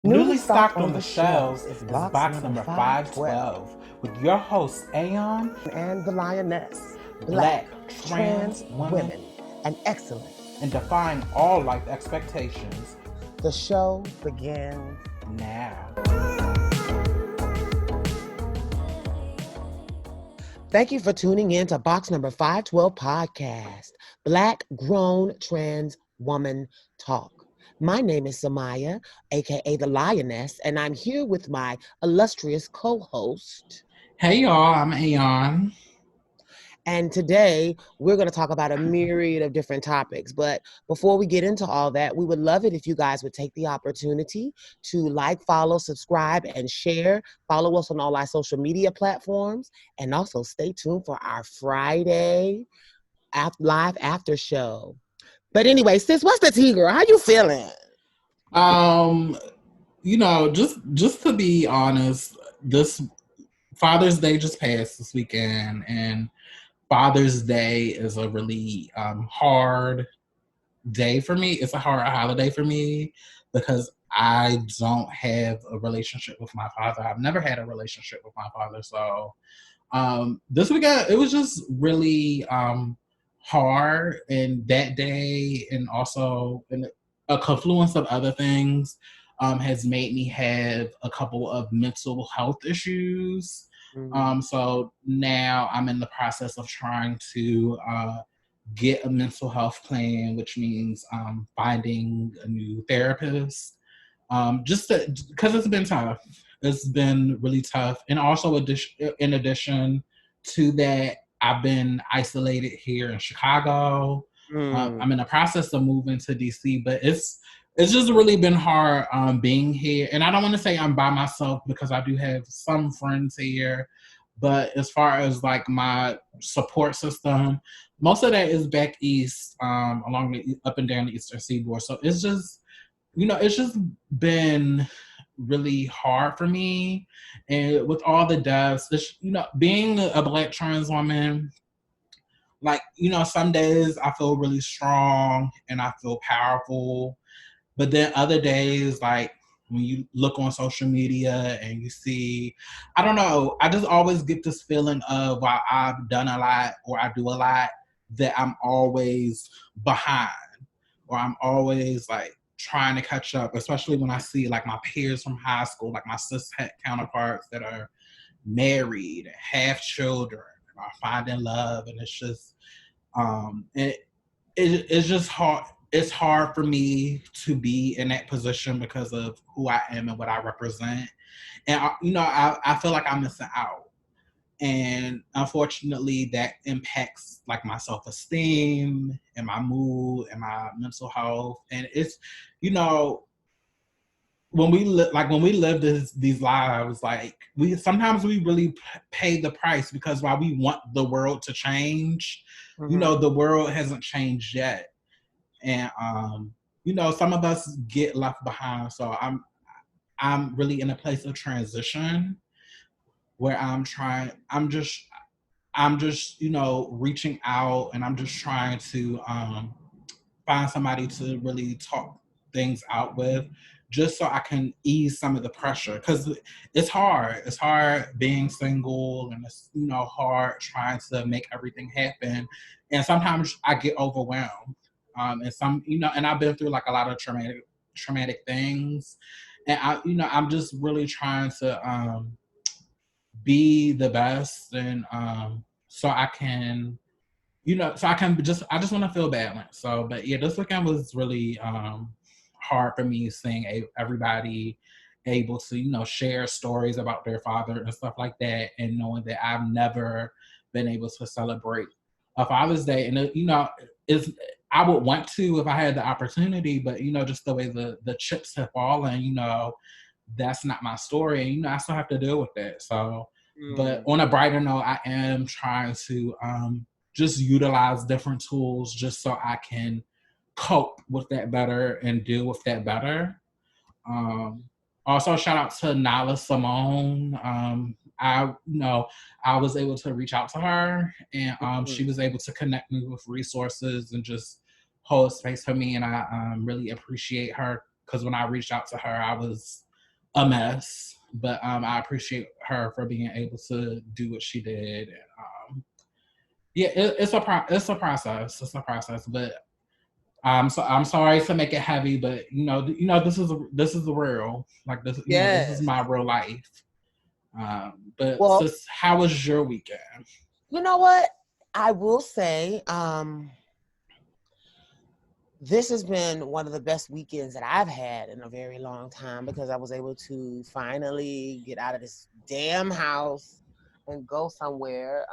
Newly stocked on the shelves is box number 512 with your hosts Aeon and the Lioness, Black, trans women, women, and excellent. and defying all life expectations. The show begins Now. Thank you for tuning in to box number 512 podcast, Black Grown Trans Woman Talk. My name is Samaya, aka the Lioness, and I'm here with my illustrious co-host. Hey y'all, I'm Aeon. And today we're going to talk about a myriad of different topics. But before we get into all that, we would love it if you guys would take the opportunity to like, follow, subscribe, and share. Follow us on all our social media platforms. And also stay tuned for our Friday live after show. But anyway, sis, what's the tea, girl? How you feeling? Just to be honest, this Father's Day just passed this weekend, and Father's Day is a really hard day for me. It's a hard holiday for me because I don't have a relationship with my father. I've never had a relationship with my father. So this weekend, it was just really hard. And that day, and also in a confluence of other things, has made me have a couple of mental health issues. So now I'm in the process of trying to get a mental health plan, which means finding a new therapist. Just because it's been tough. It's been really tough. And also, in addition to that, I've been isolated here in Chicago. I'm in the process of moving to DC, but it's just really been hard being here. And I don't want to say I'm by myself because I do have some friends here. But as far as like my support system, most of that is back east, along up and down the Eastern Seaboard. So it's just, it's just been really hard for me. And with all the deaths, being a Black trans woman, like, some days I feel really strong and I feel powerful. But then other days, like when you look on social media and you see, I don't know, I just always get this feeling of while I've done a lot or I do a lot, that I'm always behind or I'm always like trying to catch up, especially when I see like my peers from high school, like my cis counterparts that are married and have children and are finding love. And it's just, it's just hard. It's hard for me to be in that position because of who I am and what I represent. And, I feel like I'm missing out. And unfortunately, that impacts like my self-esteem and my mood and my mental health. And it's, when we live these lives, like we really pay the price because while we want the world to change, the world hasn't changed yet. And some of us get left behind. So I'm really in a place of transition where I'm just reaching out, and I'm just trying to find somebody to really talk things out with, just so I can ease some of the pressure, because it's hard. It's hard being single, and it's hard trying to make everything happen. And sometimes I get overwhelmed. And I've been through like a lot of traumatic things, and I'm just really trying to be the best, and so I can, I just want to feel balanced. So, but yeah, this weekend was really hard for me, seeing everybody able to, share stories about their father and stuff like that, and knowing that I've never been able to celebrate a Father's Day. And I would want to if I had the opportunity, but just the way the chips have fallen, that's not my story, and I still have to deal with that. So, but on a brighter note, I am trying to just utilize different tools just so I can cope with that better and deal with that better. Also, shout out to Nala Simone. I was able to reach out to her, and she was able to connect me with resources and just hold space for me. And I really appreciate her, because when I reached out to her, I was a mess. But I appreciate her for being able to do what she did. And, it's a process. It's a process, but I'm sorry to make it heavy, but this is the real, like this. This is Yes. my real life. But Well, sis, how was your weekend? you know what? I will say, this has been one of the best weekends that I've had in a very long time because I was able to finally get out of this damn house and go somewhere.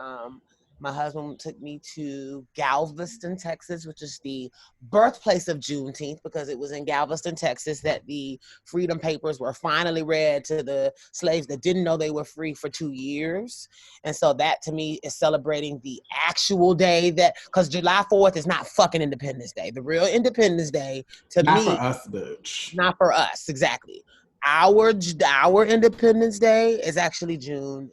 My husband took me to Galveston, Texas, which is the birthplace of Juneteenth, because it was in Galveston, Texas, that the Freedom Papers were finally read to the slaves that didn't know they were free for 2 years. And so that to me is celebrating the actual day that, because July 4th is not fucking Independence Day. The real Independence Day to Not me, for us, bitch. not for us, exactly. Our Independence Day is actually Juneteenth.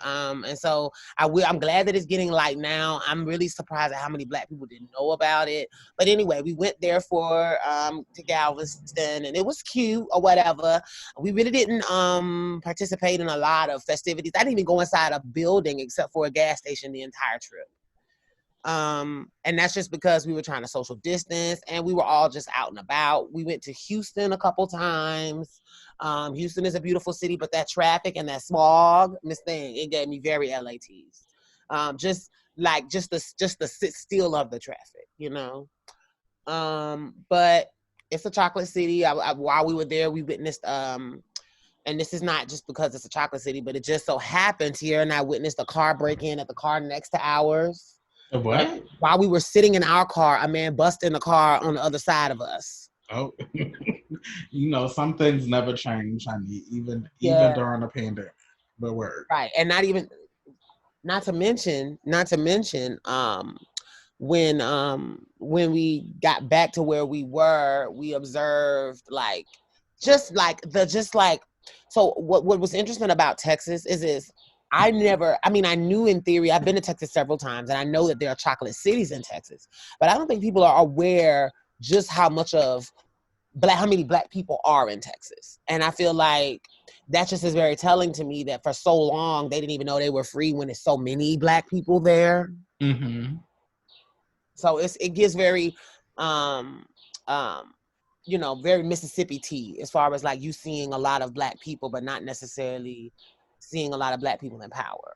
And so I'm glad that it's getting light now. I'm really surprised at how many Black people didn't know about it. But anyway, we went there to Galveston, and it was cute or whatever. We really didn't participate in a lot of festivities. I didn't even go inside a building except for a gas station the entire trip. And that's just because we were trying to social distance and we were all just out and about. We went to Houston a couple times. Houston is a beautiful city, but that traffic and that smog, it gave me very LATs. Just the sit still of the traffic, But it's a chocolate city. While we were there, we witnessed, and this is not just because it's a chocolate city, but it just so happens here, and I witnessed a car break in at the car next to ours. What? And while we were sitting in our car, a man busted in the car on the other side of us. Oh, some things never change, honey, even during the pandemic. But word. Right. And not to mention, when we got back to where we were, we observed so what was interesting about Texas is I knew in theory, I've been to Texas several times, and I know that there are chocolate cities in Texas, but I don't think people are aware just how many Black people are in Texas. And I feel like that just is very telling to me that for so long, they didn't even know they were free when there's so many Black people there. Mm-hmm. So it gives very, very Mississippi tea as far as like you seeing a lot of Black people, but not necessarily seeing a lot of Black people in power,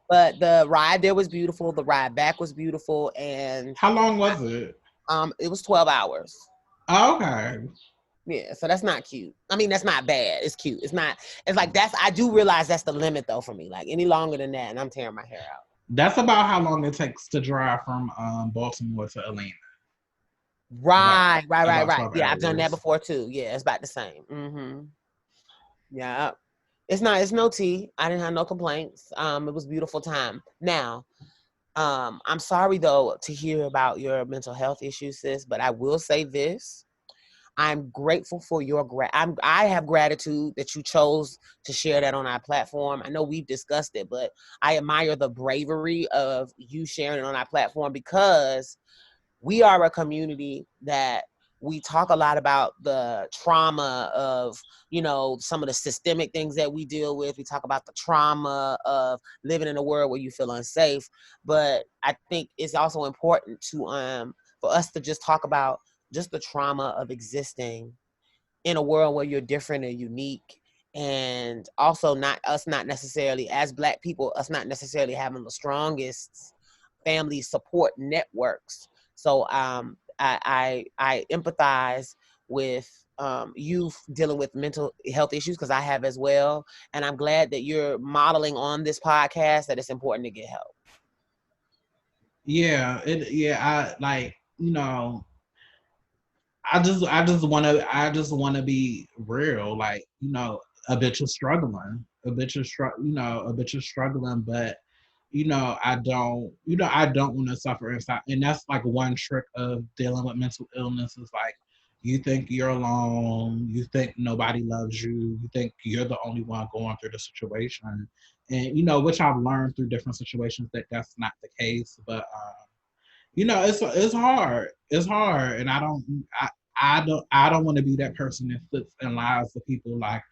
But the ride there was beautiful. The ride back was beautiful. And how long was it? It was 12 hours. Oh, okay. Yeah, so that's not cute. I mean, that's not bad. It's cute. It's like I do realize that's the limit though for me. Like any longer than that, and I'm tearing my hair out. That's about how long it takes to drive from Baltimore to Atlanta. Right. Yeah, I've done that before too. Yeah, it's about the same. Mm-hmm. Yeah. It's no tea. I didn't have no complaints. It was a beautiful time. Now, I'm sorry though to hear about your mental health issues, sis, but I will say this. I'm grateful for I have gratitude that you chose to share that on our platform. I know we've discussed it, but I admire the bravery of you sharing it on our platform, because we are a community that we talk a lot about the trauma of, some of the systemic things that we deal with. We talk about the trauma of living in a world where you feel unsafe. But I think it's also important for us to just talk about just the trauma of existing in a world where you're different and unique. And also not necessarily as Black people, us not necessarily having the strongest family support networks. So I empathize with you dealing with mental health issues, because I have as well. And I'm glad that you're modeling on this podcast that it's important to get help. Yeah, I just want to be real. Like, a bitch is struggling. A bitch is struggling, but I don't want to suffer inside. And that's like one trick of dealing with mental illness is like, you think you're alone, you think nobody loves you, you think you're the only one going through the situation. And which I've learned through different situations that that's not the case. But it's hard. It's hard. And I don't want to be that person that sits and lies to people like,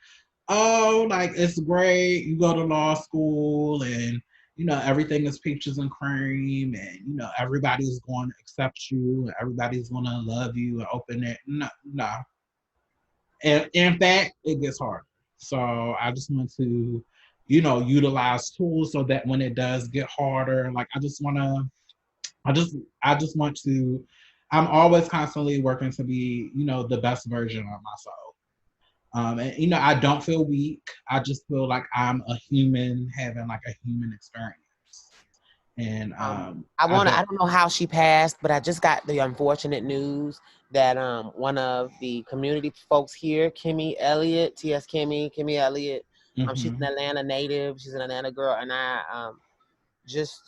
oh, like it's great, you go to law school and everything is peaches and cream, and everybody's going to accept you, and everybody's going to love you and open it. No, no. And in fact, it gets harder. So I just want to, utilize tools so that when it does get harder, like I just want to. I'm always constantly working to be, the best version of myself. And I don't feel weak. I just feel like I'm a human having like a human experience. And I don't know how she passed, but I just got the unfortunate news that one of the community folks here, Kimmy Elliott, Kimmy Elliott, she's an Atlanta native, she's an Atlanta girl, and I just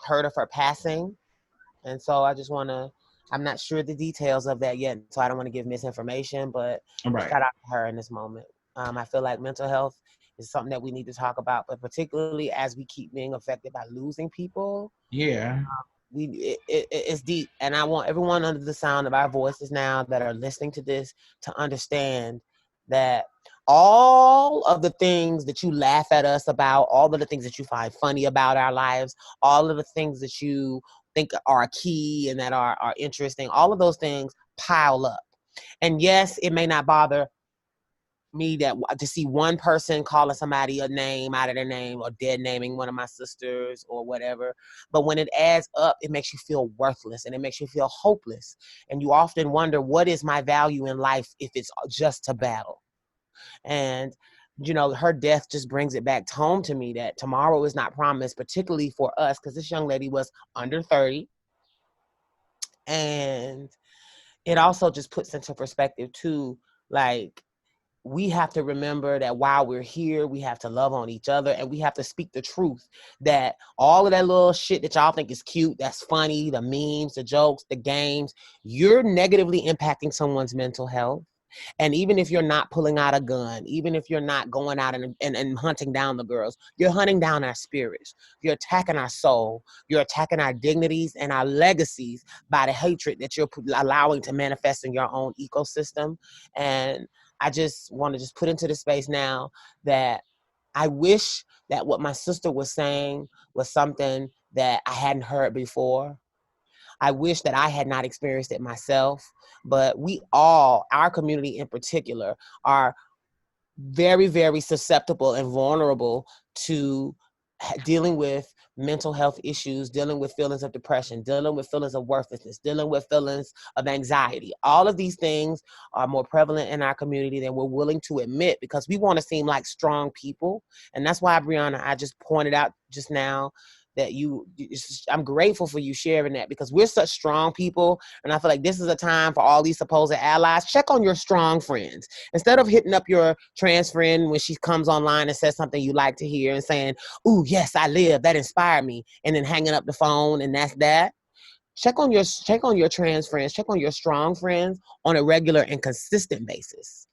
heard of her passing. And so I'm not sure the details of that yet, so I don't want to give misinformation, but right. shout out to her in this moment. I feel like mental health is something that we need to talk about, but particularly as we keep being affected by losing people. Yeah. It's deep. And I want everyone under the sound of our voices now that are listening to this to understand that all of the things that you laugh at us about, all of the things that you find funny about our lives, all of the things that you think are key and that are interesting, all of those things pile up. And yes, it may not bother me that to see one person calling somebody a name out of their name or dead naming one of my sisters or whatever. But when it adds up, it makes you feel worthless and it makes you feel hopeless. And you often wonder, what is my value in life if it's just to battle? And her death just brings it back home to me that tomorrow is not promised, particularly for us, because this young lady was under 30. And it also just puts into perspective too, like, we have to remember that while we're here, we have to love on each other and we have to speak the truth, that all of that little shit that y'all think is cute, that's funny, the memes, the jokes, the games, you're negatively impacting someone's mental health. And even if you're not pulling out a gun, even if you're not going out and hunting down the girls, you're hunting down our spirits. You're attacking our soul. You're attacking our dignities and our legacies by the hatred that you're allowing to manifest in your own ecosystem. And I just want to just put into the space now that I wish that what my sister was saying was something that I hadn't heard before. I wish that I had not experienced it myself, but we all, our community in particular, are very, very susceptible and vulnerable to dealing with mental health issues, dealing with feelings of depression, dealing with feelings of worthlessness, dealing with feelings of anxiety. All of these things are more prevalent in our community than we're willing to admit because we want to seem like strong people. And that's why, Brianna, I just pointed out just now that I'm grateful for you sharing that because we're such strong people. And I feel like this is a time for all these supposed allies. Check on your strong friends. Instead of hitting up your trans friend when she comes online and says something you like to hear and saying, "Ooh, yes, I live. That inspired me," and then hanging up the phone and that's that. Check on your trans friends. Check on your strong friends on a regular and consistent basis,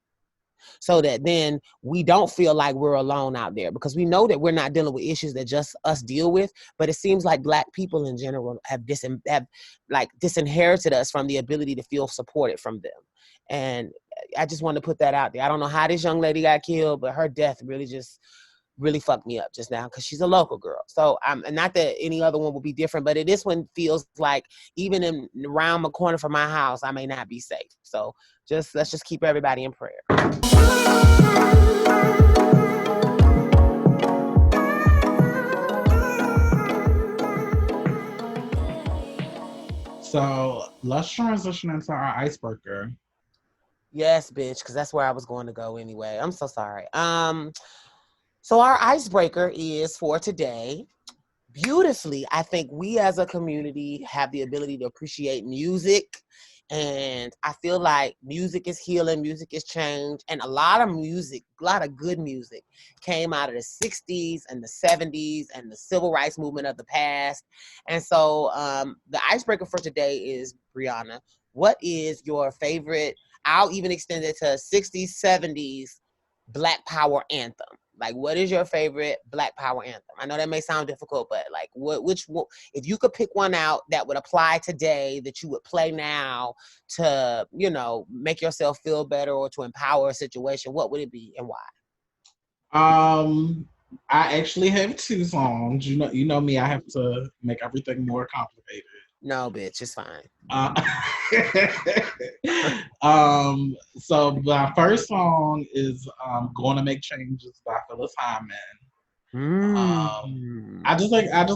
so that then we don't feel like we're alone out there, because we know that we're not dealing with issues that just us deal with. But it seems like Black people in general have disinherited us from the ability to feel supported from them. And I just want to put that out there. I don't know how this young lady got killed, but her death really fucked me up just now because she's a local girl. So not that any other one will be different, but this one feels like even around the corner from my house, I may not be safe. So let's just keep everybody in prayer. So let's transition into our icebreaker. Yes, bitch, because that's where I was going to go anyway. I'm so sorry. So our icebreaker is for today. Beautifully, I think we as a community have the ability to appreciate music. And I feel like music is healing, music is change. And a lot of good music came out of the 60s and the 70s and the civil rights movement of the past. And so the icebreaker for today is, Brianna, what is your favorite, I'll even extend it to 60s, 70s Black Power anthem? Like, what is your favorite Black Power anthem? I know that may sound difficult, but like, which one, if you could pick one out that would apply today, that you would play now to, you know, make yourself feel better or to empower a situation, what would it be and why? I actually have two songs. You know me. I have to make everything more complicated. No, bitch, it's fine. So my first song is "Gonna Make Changes" by Phyllis Hyman. I just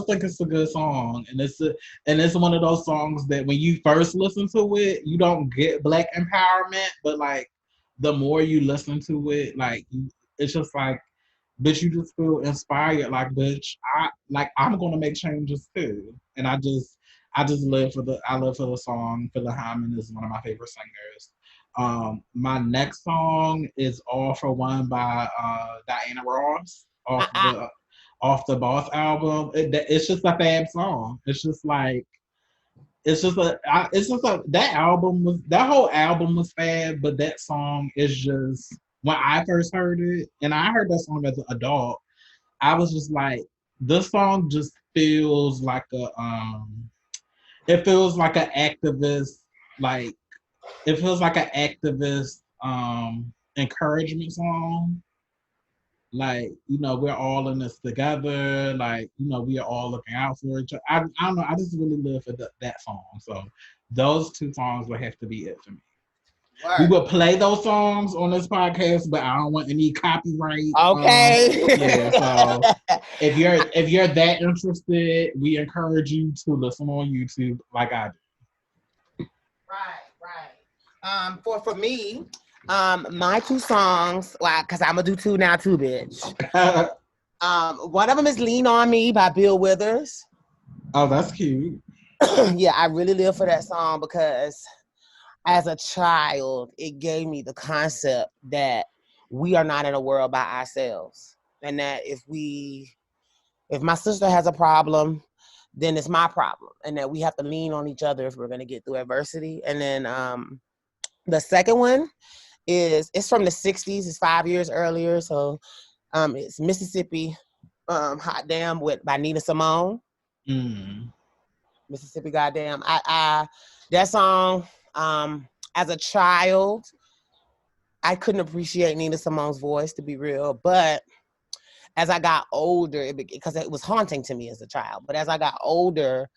think it's a good song, and it's one of those songs that when you first listen to it, you don't get Black empowerment, but like the more you listen to it, like it's just like, bitch, you just feel inspired, like, bitch, I'm gonna make changes too, and I just live for the song. Phyllis Hyman is one of my favorite singers. My next song is "All for One" by Diana Ross off the Boss album. It's just a fab song. It's just like that whole album was fab, but that song is just, when I first heard it, and I heard that song as an adult, I was just like, this song just feels like it feels like an activist, like it feels like an activist encouragement song. Like, you know, we're all in this together. Like, you know, we are all looking out for each other. I don't know. I just really live for that song. So those two songs would have to be it for me. Word. We would play those songs on this podcast, but I don't want any copyright. Okay. Yeah. So if you're that interested, we encourage you to listen on YouTube like I do. Right. For me, my two songs, well, because I'm gonna do two now too, bitch. One of them is "Lean on Me" by Bill Withers. Oh, that's cute. Yeah, I really live for that song because as a child, it gave me the concept that we are not in a world by ourselves, and that if my sister has a problem, then it's my problem, and that we have to lean on each other if we're gonna get through adversity. And then the second one it's from the 60s. It's 5 years earlier. So it's Mississippi, Hot Damn by Nina Simone. Mississippi Goddamn. I that song, as a child, I couldn't appreciate Nina Simone's voice, to be real. But as I got older, because it was haunting to me as a child, but as I got older,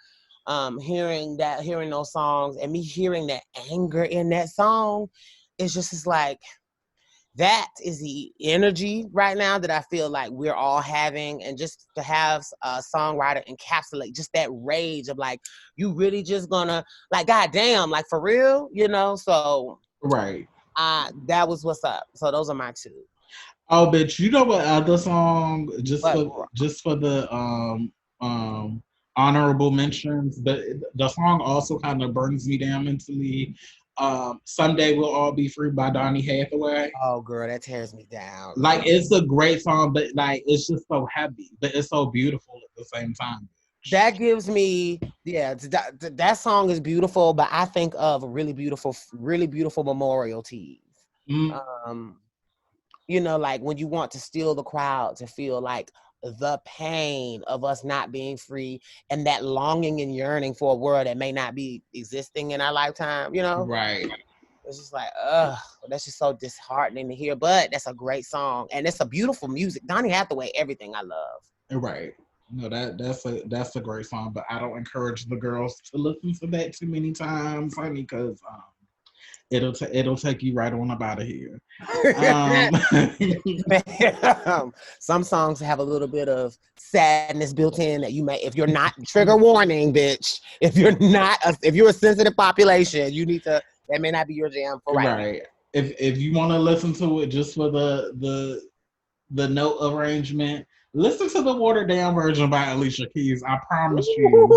hearing those songs and me hearing that anger in that song, it's like, that is the energy right now that I feel like we're all having. And just to have a songwriter encapsulate just that rage of like, you really just gonna, like, goddamn, like, for real, you know? So right. That was what's up. So those are my two. Oh, bitch, you know what other song, just for the honorable mentions, but the song also kind of burns me down mentally. "Someday We'll All Be Free" by Donny Hathaway. Oh, girl, that tears me down. Like, it's a great song, but like, it's just so heavy, but it's so beautiful at the same time. That gives me, that song is beautiful, but I think of really beautiful memorial teas. You know, like when you want to steal the crowd to feel like the pain of us not being free and that longing and yearning for a world that may not be existing in our lifetime, you know? Right. It's just like, that's just so disheartening to hear, but that's a great song. And it's a beautiful music. Donny Hathaway, everything I love. Right. No, that's a great song, but I don't encourage the girls to listen to that too many times, honey, because it'll take you right on up out of here. Some songs have a little bit of sadness built in that you may, if you're not, trigger warning, bitch. If you're a sensitive population, you need to. That may not be your jam for right. If you want to listen to it just for the note arrangement, listen to the watered down version by Alicia Keys. I promise you,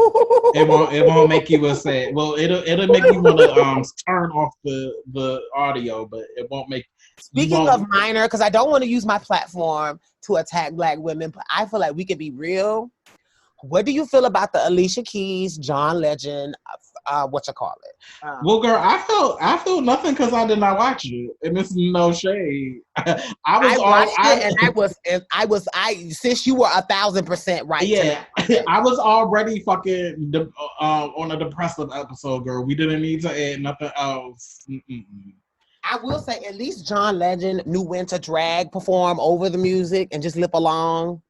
it won't make you upset. Well, it'll make you want to turn off the audio, but it won't make. Speaking of minor, because I don't want to use my platform to attack Black women, but I feel like we can be real. What do you feel about the Alicia Keys, John Legend Well, girl, I felt nothing because I did not watch it, and it's no shade. I watched it, and I since you were 1,000% right. Yeah, I was already fucking on a depressive episode, girl. We didn't need to add nothing else. Mm-mm. I will say, at least John Legend knew when to drag perform over the music and just lip along.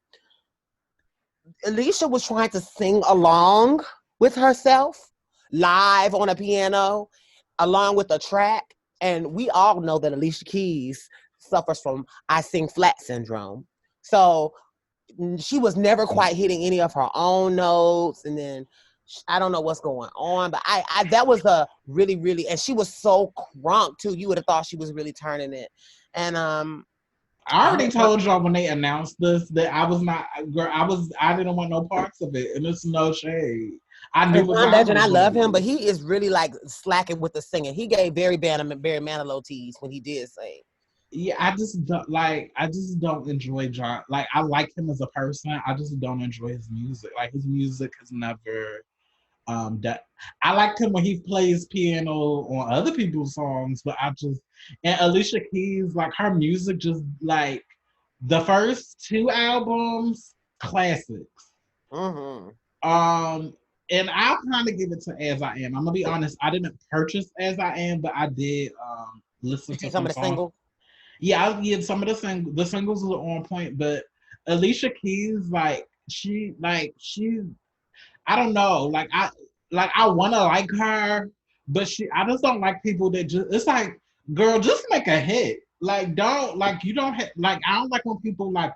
Alicia was trying to sing along with herself live on a piano, along with a track. And we all know that Alicia Keys suffers from I sing flat syndrome. So she was never quite hitting any of her own notes. And then I don't know what's going on, but I that was a really, really, and she was so crunk too. You would have thought she was really turning it. And I already told y'all when they announced this that I was not, girl. I didn't want no parts of it, and it's no shade. I knew John Legend, I love him, but he is really like slacking with the singing. He gave Barry Manilow tease when he did sing. Yeah, I just don't enjoy John. Like, I like him as a person. I just don't enjoy his music. Like, his music has never that I liked him when he plays piano on other people's songs, but and Alicia Keys, like, her music just like the first two albums, classics. Mm-hmm. And I'll kind of give it to As I Am. I'm gonna be honest, I didn't purchase As I Am, but I did listen to some of the singles. Yeah, some of the singles were on point, but Alicia Keys, she I don't know, I wanna like her, but I just don't like people that just it's like, girl, just make a hit. Like, don't like you don't have like I don't like when people like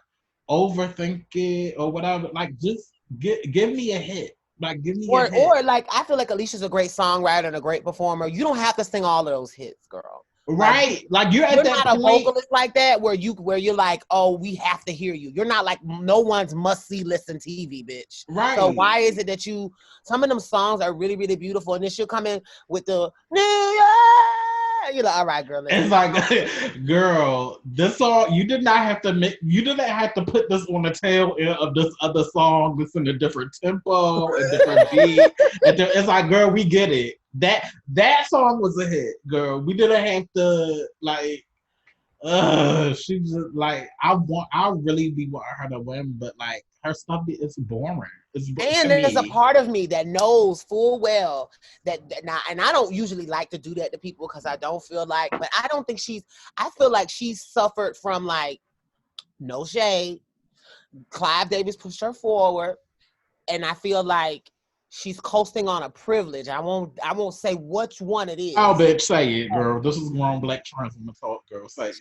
overthink it or whatever. Like, just give me a hit. Like, give me a hit. Or like, I feel like Alicia's a great songwriter and a great performer. You don't have to sing all of those hits, girl. Right, like you're at that not point. A vocalist like that where you're like, oh, we have to hear you. You're not like no one's must-see listen TV, bitch. Right. So why is it that some of them songs are really, really beautiful, and then she'll come in with the New York. You're like, all right, girl. It's like, girl, this song you didn't have to put this on the tail end of this other song. This in a different tempo, a different beat. It's like, girl, we get it. That song was a hit, girl. We didn't have to like. She just like I really be wanting her to win, but like her stuff is boring. And there's a part of me that knows full well that now, and I don't usually like to do that to people because I don't feel like, but I don't think I feel like she's suffered from, like, no shade. Clive Davis pushed her forward, and I feel like she's coasting on a privilege. I won't say which one it is. Oh, bitch, say it, girl. This is grown black trans woman talk, girl. Say it.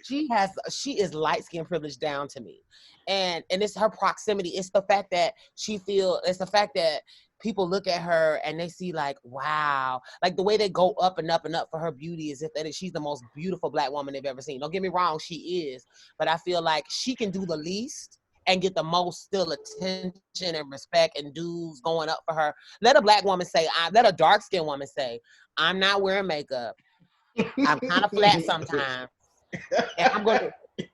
She is light skin privilege down to me. And it's her proximity. It's the fact that it's the fact that people look at her and they see, like, wow, like the way they go up and up and up for her beauty is if she's the most beautiful black woman they've ever seen. Don't get me wrong, she is, but I feel like she can do the least and get the most still attention and respect and dudes going up for her. Let a black woman say, let a dark skinned woman say, I'm not wearing makeup. I'm kind of flat sometimes.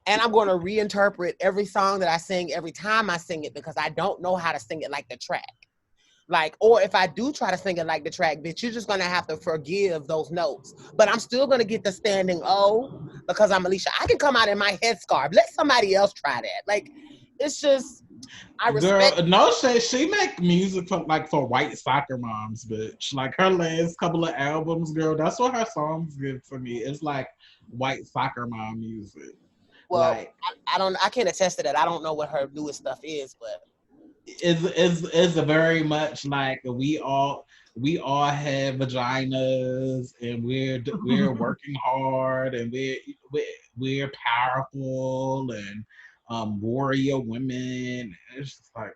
And I'm going to reinterpret every song that I sing every time I sing it because I don't know how to sing it like the track. Like, or if I do try to sing it like the track, bitch, you're just going to have to forgive those notes. But I'm still going to get the standing O because I'm Alicia. I can come out in my headscarf. Let somebody else try that. Like, it's just, I respect. Girl, no shit. She make music for white soccer moms, bitch. Like, her last couple of albums, girl, that's what her songs give to me. It's like white soccer mom music. Well, like, I can't attest to that. I don't know what her newest stuff is, but it's very much like we all have vaginas and we're working hard and we're powerful and warrior women. It's just like,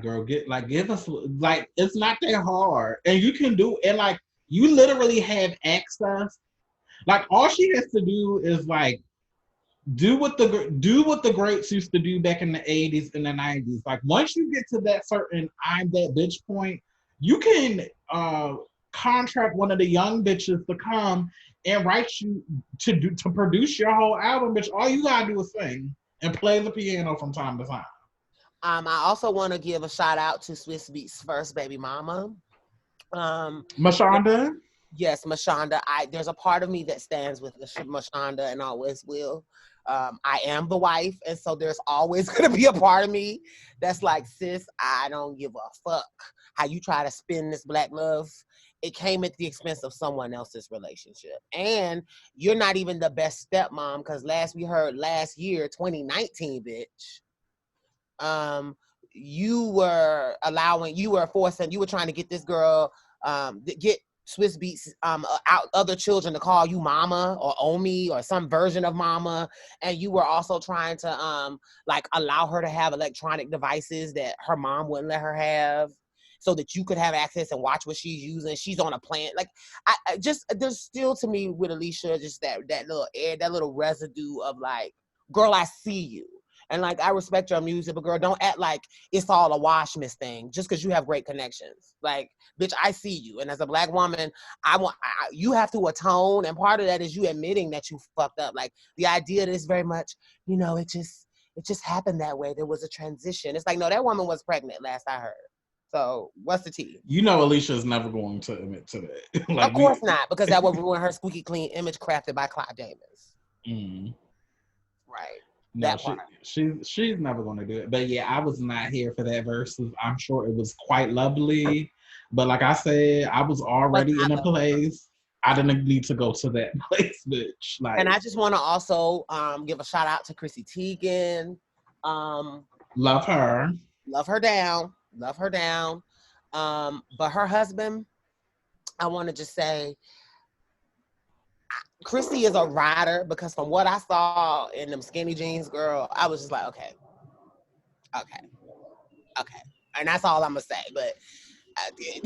girl, give us, like, it's not that hard and you can do it. Like, you literally have access. Like, all she has to do is like do what the greats used to do back in the 80s and the 90s. Like, once you get to that certain I'm that bitch point, you can contract one of the young bitches to come and write you to produce your whole album, bitch. All you gotta do is sing and play the piano from time to time. I also want to give a shout out to Swiss Beats' first baby mama. Mashonda? Yes, Mashonda. There's a part of me that stands with Mashonda and always will. I am the wife, and so there's always gonna be a part of me that's like, sis, I don't give a fuck how you try to spin this black love. It came at the expense of someone else's relationship, and you're not even the best stepmom because last year, 2019, bitch. You were trying to get this girl, get Swiss Beats out other children to call you mama or Omi or some version of mama, and you were also trying to like allow her to have electronic devices that her mom wouldn't let her have, so that you could have access and watch what she's using. She's on a plan. Like I just, there's still to me with Alicia just that little air, that little residue of like, girl, I see you. And like, I respect your music, but girl, don't act like it's all a wash miss thing just because you have great connections. Like, bitch, I see you. And as a black woman, you have to atone. And part of that is you admitting that you fucked up. Like, the idea that is very much, it just happened that way. There was a transition. It's like, no, that woman was pregnant last I heard. So what's the tea? Alicia is never going to admit to that. Like, of course not, because that would ruin her squeaky clean image crafted by Clive Davis. Right. No, she's never going to do it. But yeah, I was not here for that versus. I'm sure it was quite lovely. But like I said, I was already in a place. I didn't need to go to that place, bitch. Like, and I just want to also give a shout out to Chrissy Teigen. Love her. Love her down. Love her down. But her husband, I want to just say, Chrissy is a rider, because from what I saw in them skinny jeans, girl, I was just like, okay. And that's all I'm going to say. But I did.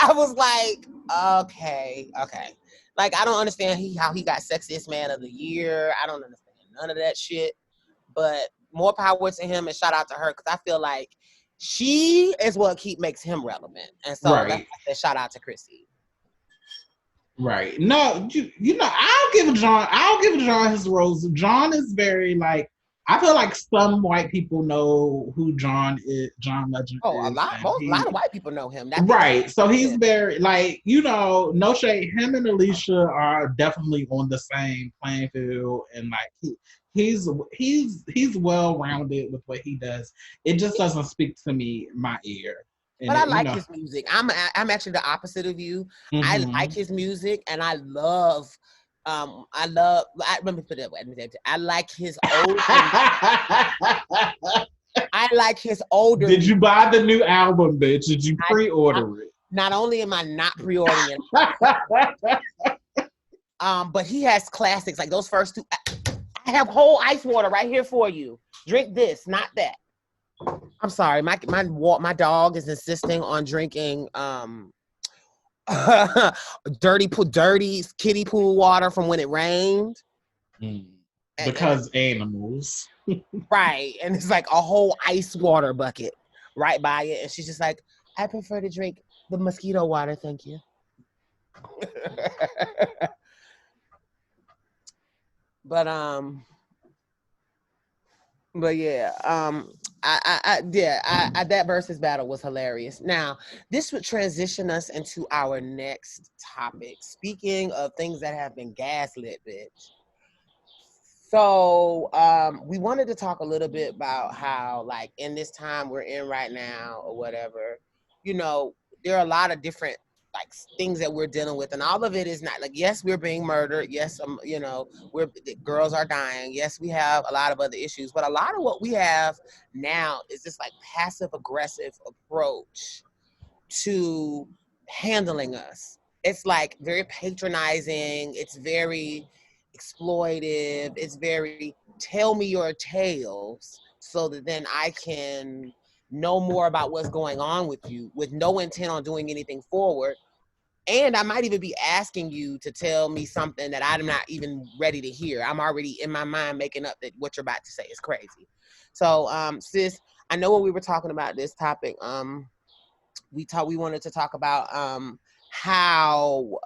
I was like, okay. Like, I don't understand how he got Sexiest Man of the Year. I don't understand none of that shit. But more power to him, and shout out to her, because I feel like she is what makes him relevant. And so that's why I said shout out to Chrissy. Right. No, I'll give John his rose. John is very like, I feel like some white people know who John Legend is. A lot of white people know him. Right. So he's very like, no shade. Him and Alicia are definitely on the same playing field, and like he's well rounded with what he does. It just doesn't speak to my ear. But I like his music. I'm actually the opposite of you. Mm-hmm. I like his music, and I love. Let me put it that way. I like his older. I like his older. Did you buy the new album, bitch? Did you pre-order it? Not only am I not pre-ordering it, but he has classics like those first two. I have whole ice water right here for you. Drink this, not that. I'm sorry, my dog is insisting on drinking dirty kiddie pool water from when it rained. Because animals. Right, and it's like a whole ice water bucket right by it, and she's just like, I prefer to drink the mosquito water, thank you. But yeah, that versus battle was hilarious. Now, this would transition us into our next topic. Speaking of things that have been gaslit, bitch. So, we wanted to talk a little bit about how, like, in this time we're in right now, or whatever, there are a lot of different like things that we're dealing with, and all of it is not like, yes, we're being murdered, yes, the girls are dying, yes, we have a lot of other issues, but a lot of what we have now is this like passive aggressive approach to handling us. It's like very patronizing, it's very exploitive, it's very tell me your tales so that then I can know more about what's going on with you, with no intent on doing anything forward. And I might even be asking you to tell me something that I'm not even ready to hear. I'm already in my mind making up that what you're about to say is crazy. So, sis, I know when we were talking about this topic, we wanted to talk about how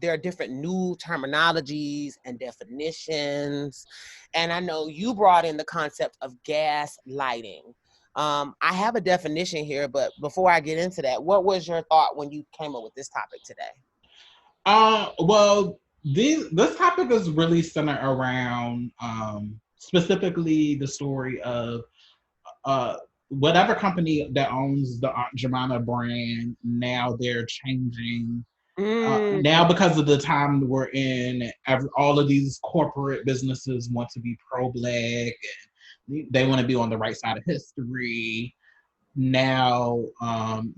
there are different new terminologies and definitions. And I know you brought in the concept of gaslighting. I have a definition here, but before I get into that, what was your thought when you came up with this topic today? Well, this topic is really centered around specifically the story of whatever company that owns the Aunt Jemima brand. Now they're changing. Now, because of the time we're in, all of these corporate businesses want to be pro-Black, and they want to be on the right side of history. Now,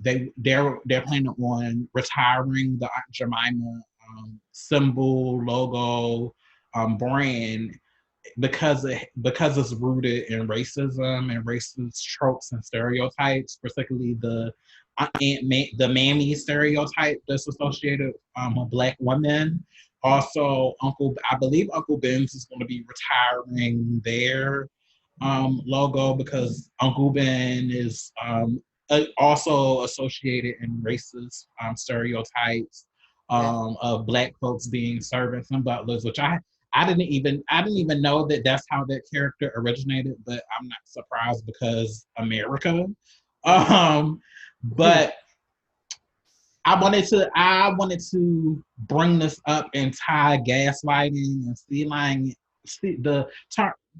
they're planning on retiring the Aunt Jemima symbol, logo, brand, because it's rooted in racism and racist tropes and stereotypes, particularly the the mammy stereotype that's associated with Black women. Also, I believe Uncle Ben's is going to be retiring their logo because Uncle Ben is also associated in racist stereotypes of Black folks being servants and butlers, which I didn't even know that that's how that character originated, but I'm not surprised because America. But I wanted to bring this up and tie gaslighting and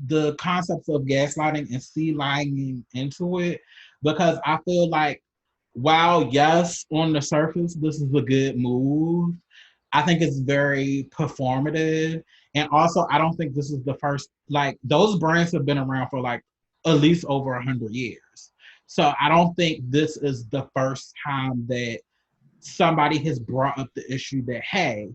the concepts of gaslighting and sea-lying into it, because I feel like while yes, on the surface this is a good move, I think it's very performative. And also, I don't think this is the first, like, those brands have been around for like at least over 100 years. So I don't think this is the first time that somebody has brought up the issue that, hey,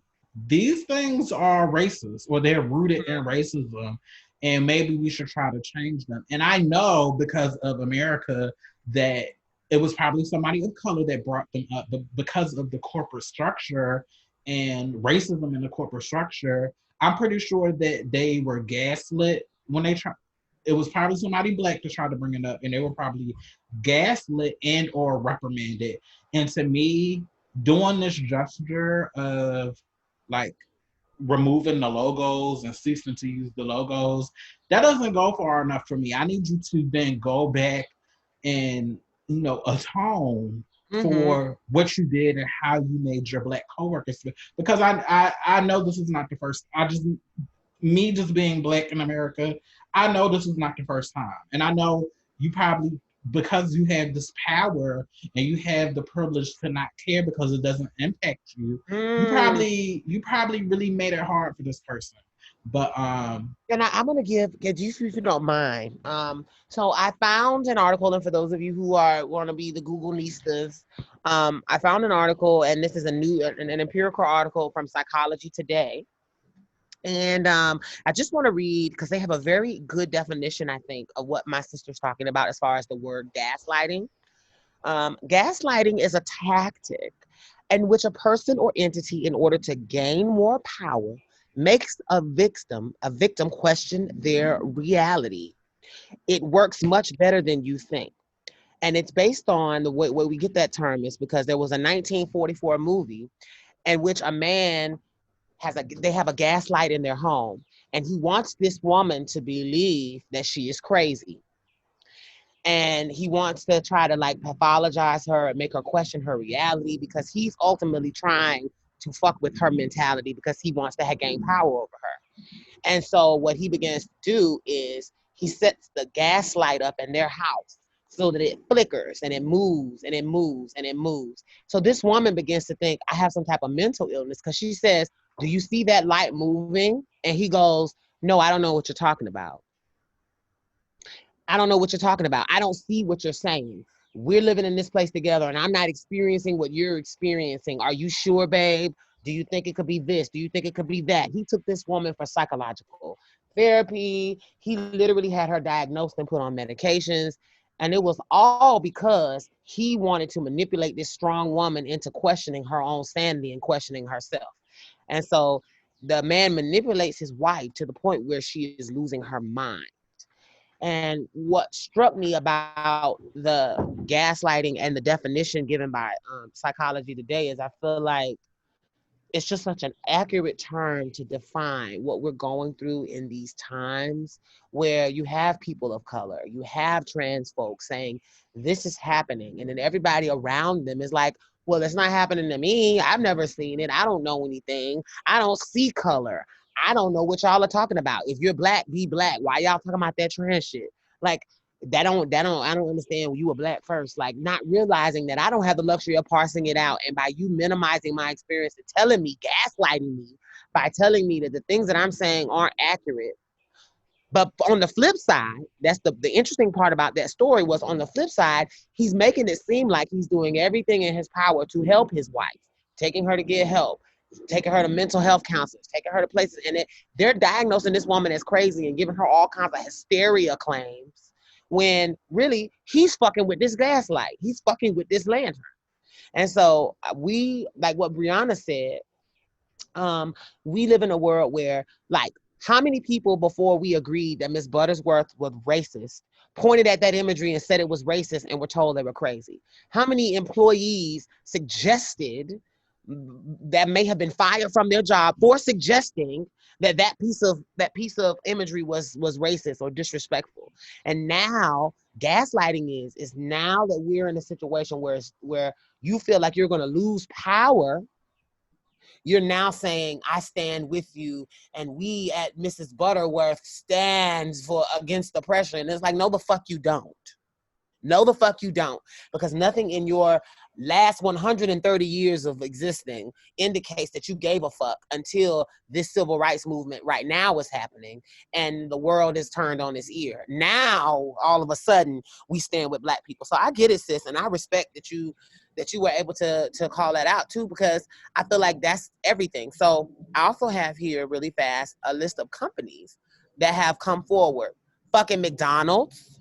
these things are racist or they're rooted in racism and maybe we should try to change them. And I know because of America that it was probably somebody of color that brought them up, but because of the corporate structure and racism in the corporate structure, I'm pretty sure that they were gaslit when they tried. It was probably somebody Black to try to bring it up, and they were probably gaslit and or reprimanded. And to me, doing this gesture of like removing the logos and ceasing to use the logos, that doesn't go far enough for me. I need you to then go back and atone for what you did and how you made your Black coworkers feel. Because I know this is not the first. Me just being Black in America, I know this is not the first time. And I know you probably, because you have this power and you have the privilege to not care because it doesn't impact you, you probably really made it hard for this person. But and I'm gonna give you, if you don't mind. So I found an article, and for those of you who want to be the Google Nistas, I found an article, and this is an empirical article from Psychology Today. And I just want to read, because they have a very good definition, I think, of what my sister's talking about as far as the word gaslighting. Gaslighting is a tactic in which a person or entity, in order to gain more power, makes a victim question their reality. It works much better than you think. And it's based on the way we get that term is because there was a 1944 movie in which a man they have a gaslight in their home, and he wants this woman to believe that she is crazy. And he wants to try to like pathologize her and make her question her reality, because he's ultimately trying to fuck with her mentality because he wants to gain power over her. And so what he begins to do is he sets the gaslight up in their house so that it flickers and it moves and it moves and it moves. So this woman begins to think, I have some type of mental illness, because she says, do you see that light moving? And he goes, no, I don't know what you're talking about. I don't know what you're talking about. I don't see what you're saying. We're living in this place together and I'm not experiencing what you're experiencing. Are you sure, babe? Do you think it could be this? Do you think it could be that? He took this woman for psychological therapy. He literally had her diagnosed and put on medications. And it was all because he wanted to manipulate this strong woman into questioning her own sanity and questioning herself. And so the man manipulates his wife to the point where she is losing her mind. And what struck me about the gaslighting and the definition given by Psychology Today is I feel like it's just such an accurate term to define what we're going through in these times where you have people of color, you have trans folks saying this is happening. And then everybody around them is like, well, it's not happening to me. I've never seen it. I don't know anything. I don't see color. I don't know what y'all are talking about. If you're black, be black. Why y'all talking about that trans shit? Like, I don't understand you were black first. Like, not realizing that I don't have the luxury of parsing it out. And by you minimizing my experience and telling me, gaslighting me by telling me that the things that I'm saying aren't accurate. But on the flip side, that's the interesting part about that story was on the flip side, he's making it seem like he's doing everything in his power to help his wife, taking her to get help, taking her to mental health counselors, taking her to places. And they're diagnosing this woman as crazy and giving her all kinds of hysteria claims when really he's fucking with this gaslight. He's fucking with this lantern. And so we, like what Brianna said, we live in a world where, like, how many people before we agreed that Miss Buttersworth was racist pointed at that imagery and said it was racist and were told they were crazy? How many employees suggested that may have been fired from their job for suggesting that piece of imagery was racist or disrespectful? And now gaslighting is now that we're in a situation where you feel like you're going to lose power. You're now saying, I stand with you, and we at Mrs. Butterworth stands for against oppression. And it's like, no, the fuck you don't. No, the fuck you don't. Because nothing in your last 130 years of existing indicates that you gave a fuck until this civil rights movement right now is happening and the world is turned on its ear. Now, all of a sudden, we stand with black people. So I get it, sis, and I respect that you were able to call that out too, because I feel like that's everything. So I also have here really fast a list of companies that have come forward. Fucking McDonald's.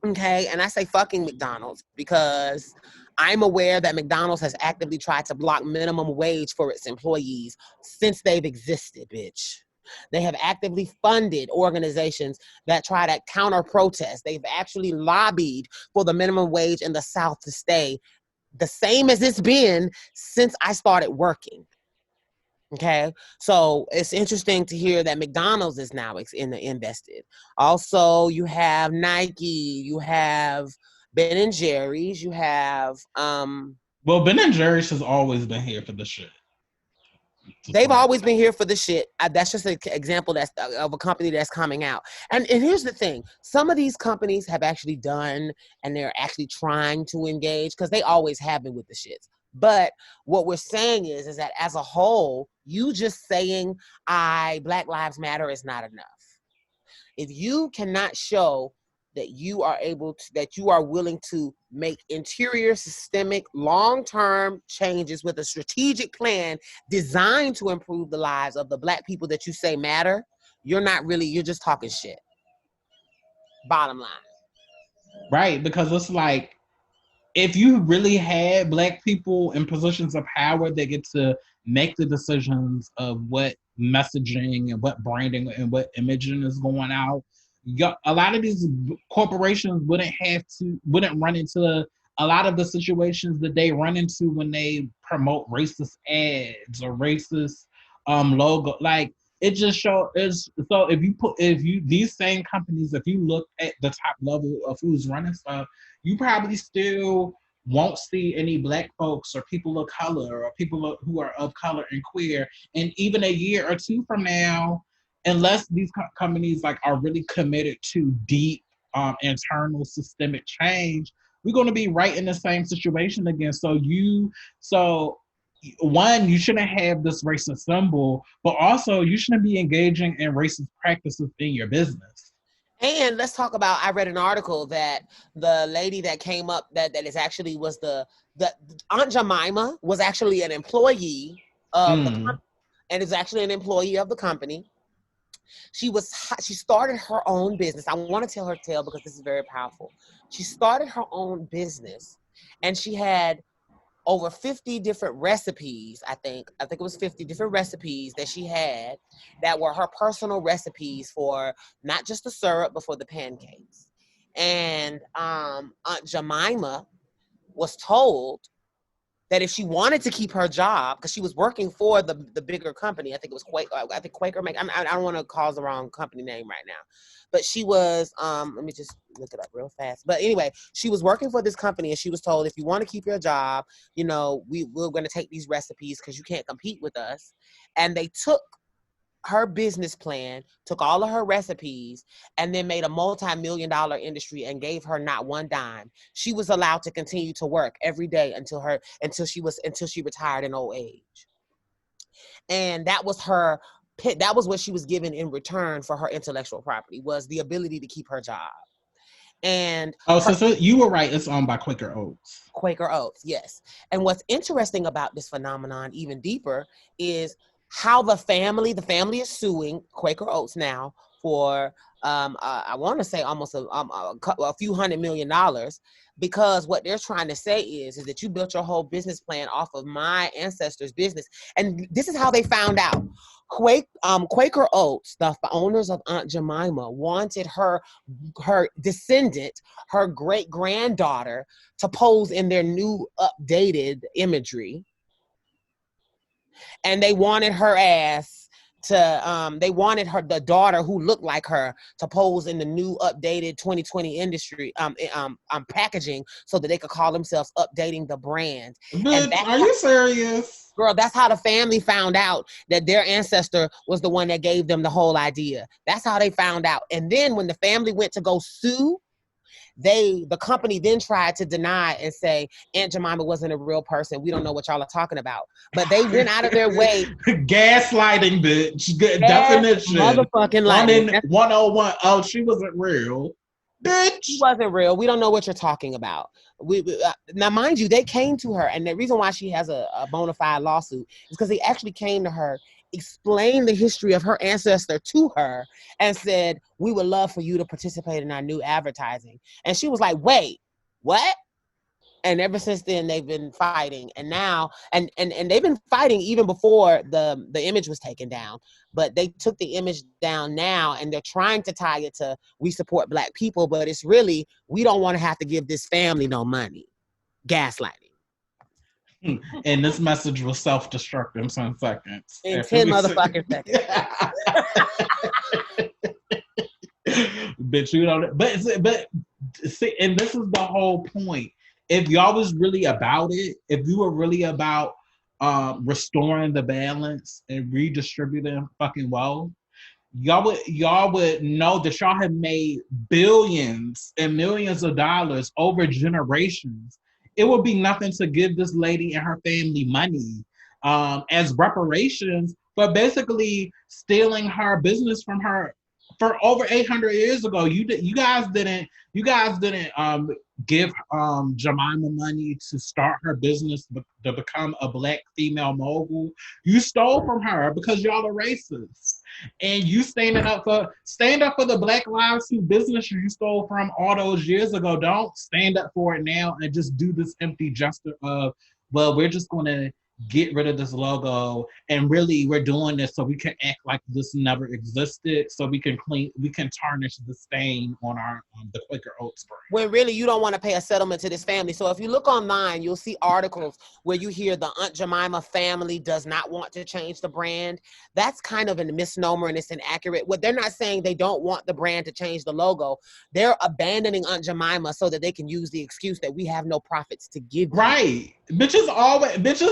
Okay, and I say fucking McDonald's because I'm aware that McDonald's has actively tried to block minimum wage for its employees since they've existed, bitch. They have actively funded organizations that try to counter protest. They've actually lobbied for the minimum wage in the South to stay the same as it's been since I started working. Okay, so it's interesting to hear that McDonald's is now invested. Also, you have Nike, you have Ben and Jerry's, you have Well, Ben and Jerry's has always been here for the shit. They've always been here for the shit. That's just an example of a company that's coming out. And here's the thing. Some of these companies have actually done, and they're actually trying to engage, because they always have been with the shits. But what we're saying is that as a whole, you just saying Black Lives Matter is not enough. If you cannot show that you are willing to make interior, systemic, long-term changes with a strategic plan designed to improve the lives of the Black people that you say matter, you're just talking shit. Bottom line. Right, because it's like, if you really had Black people in positions of power that get to make the decisions of what messaging and what branding and what imaging is going out, a lot of these corporations wouldn't run into a lot of the situations that they run into when they promote racist ads or racist logo. Like, it just is. So if you these same companies, if you look at the top level of who's running stuff, you probably still won't see any Black folks or people of color or people who are of color and queer. And even a year or two from now, unless these companies like are really committed to deep internal systemic change, we're going to be right in the same situation again. So one, you shouldn't have this racist symbol, but also you shouldn't be engaging in racist practices in your business. And let's talk about, I read an article that the lady that came up that is actually was the Aunt Jemima was actually an employee of the company, and is actually an employee of the company. She started her own business. I want to tell her tale because this is very powerful. She started her own business, and she had over 50 different recipes. I think it was 50 different recipes that she had that were her personal recipes for not just the syrup, but for the pancakes. And Aunt Jemima was told that if she wanted to keep her job, because she was working for the bigger company, I think it was Quaker. I don't want to cause the wrong company name right now, but she was, let me just look it up real fast. But anyway, she was working for this company, and she was told, if you want to keep your job, you know, we're going to take these recipes because you can't compete with us. And they took her business plan, took all of her recipes, and then made a multi-million-dollar industry and gave her not one dime. She was allowed to continue to work every day until she retired in old age. And that was what she was given in return for her intellectual property, was the ability to keep her job. And so you were right, it's owned by Quaker Oats. Quaker Oats, yes. And what's interesting about this phenomenon, even deeper, is how the family is suing Quaker Oats now for I want to say almost a few $100 million, because what they're trying to say is that you built your whole business plan off of my ancestors' business. And this is how they found out. Quaker Oats, the owners of Aunt Jemima, wanted her descendant, her great granddaughter, to pose in their new updated imagery. And they wanted her ass to, the daughter who looked like her, to pose in the new updated 2020 industry packaging, so that they could call themselves updating the brand. Bitch, are you serious? Girl, that's how the family found out that their ancestor was the one that gave them the whole idea. That's how they found out. And then when the family went to go sue, the company then tried to deny and say Aunt Jemima wasn't a real person. We don't know what y'all are talking about. But they went out of their way. Gaslighting, bitch. Definition. Motherfucking lighting. 101. Oh, she wasn't real. Bitch. She wasn't real. We don't know what you're talking about. Now, mind you, they came to her, and the reason why she has a bona fide lawsuit is because they actually came to her, explained the history of her ancestor to her, and said, we would love for you to participate in our new advertising. And she was like, wait, what? And ever since then, they've been fighting. And now, and they've been fighting even before the image was taken down. But they took the image down now, and they're trying to tie it to, we support Black people, but it's really, we don't want to have to give this family no money. Gaslighting. And this message will self-destruct in some seconds. In 10 motherfucking seconds. Bitch, you know, but see, and this is the whole point. If y'all was really about it, if you were really about restoring the balance and redistributing fucking wealth, y'all would know that y'all have made billions and millions of dollars over generations. It would be nothing to give this lady and her family money as reparations for basically stealing her business from her for over 800 years ago. You guys didn't give Jemima money to start her business to become a Black female mogul. You stole from her because y'all are racist. And you stand up for the Black lives whose business you stole from all those years ago. Don't stand up for it now and just do this empty gesture of, well, we're just going to get rid of this logo, and really we're doing this so we can act like this never existed, so we can tarnish the stain on our the Quaker Oats brand. When really you don't want to pay a settlement to this family. So if you look online, you'll see articles where you hear the Aunt Jemima family does not want to change the brand. That's kind of a misnomer, and it's inaccurate. What they're not saying, they don't want the brand to change the logo. They're abandoning Aunt Jemima so that they can use the excuse that we have no profits to give you. Right. Bitches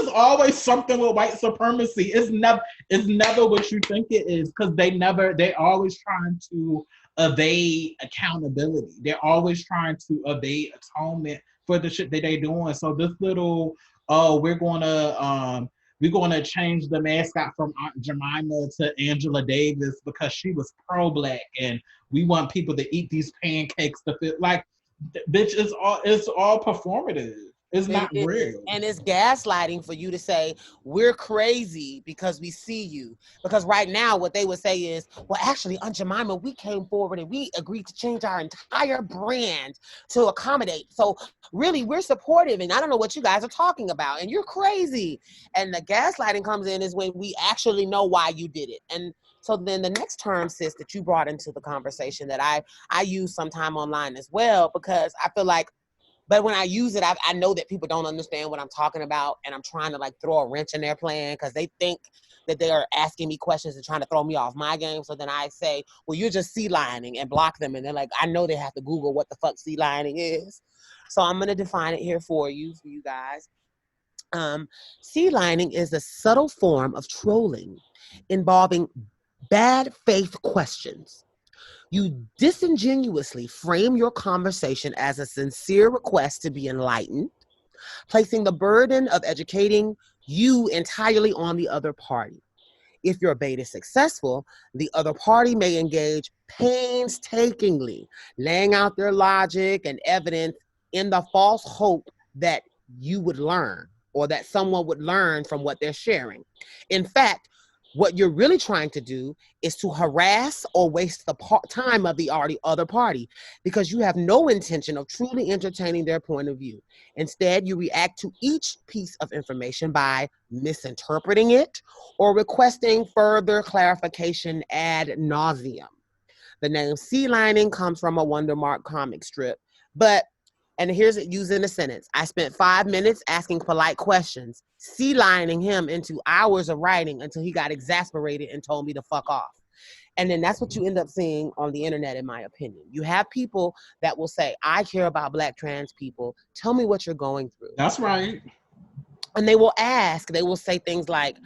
always something with white supremacy. It's never what you think it is, because they're always trying to evade accountability. They're always trying to evade atonement for the shit that they're doing. So this little, we're gonna change the mascot from Aunt Jemima to Angela Davis because she was pro-Black, and we want people to eat these pancakes to feel like, bitch, it's all performative. It's not real. And it's gaslighting for you to say, we're crazy because we see you. Because right now, what they would say is, well, actually, Aunt Jemima, we came forward and we agreed to change our entire brand to accommodate. So really, we're supportive, and I don't know what you guys are talking about, and you're crazy. And the gaslighting comes in is when we actually know why you did it. And so then the next term, sis, that you brought into the conversation that I use sometime online as well, because I feel like But when I use it, I know that people don't understand what I'm talking about, and I'm trying to like throw a wrench in their plan because they think that they are asking me questions and trying to throw me off my game. So then I say, well, you're just sea lining, and block them. And they're like, I know they have to Google what the fuck sea lining is. So I'm going to define it here for you guys. Sea lining is a subtle form of trolling involving bad faith questions. You disingenuously frame your conversation as a sincere request to be enlightened, placing the burden of educating you entirely on the other party. If your bait is successful, the other party may engage painstakingly, laying out their logic and evidence in the false hope that you would learn or that someone would learn from what they're sharing. In fact, what you're really trying to do is to harass or waste the time of the other party because you have no intention of truly entertaining their point of view. Instead, you react to each piece of information by misinterpreting it or requesting further clarification ad nauseum. The name Sea Lining comes from a Wonder Mark comic strip, and here's it used in a sentence. I spent 5 minutes asking polite questions, sea lining him into hours of writing until he got exasperated and told me to fuck off. And then that's what you end up seeing on the internet, in my opinion. You have people that will say, I care about Black trans people. Tell me what you're going through. That's right. And they will say things like,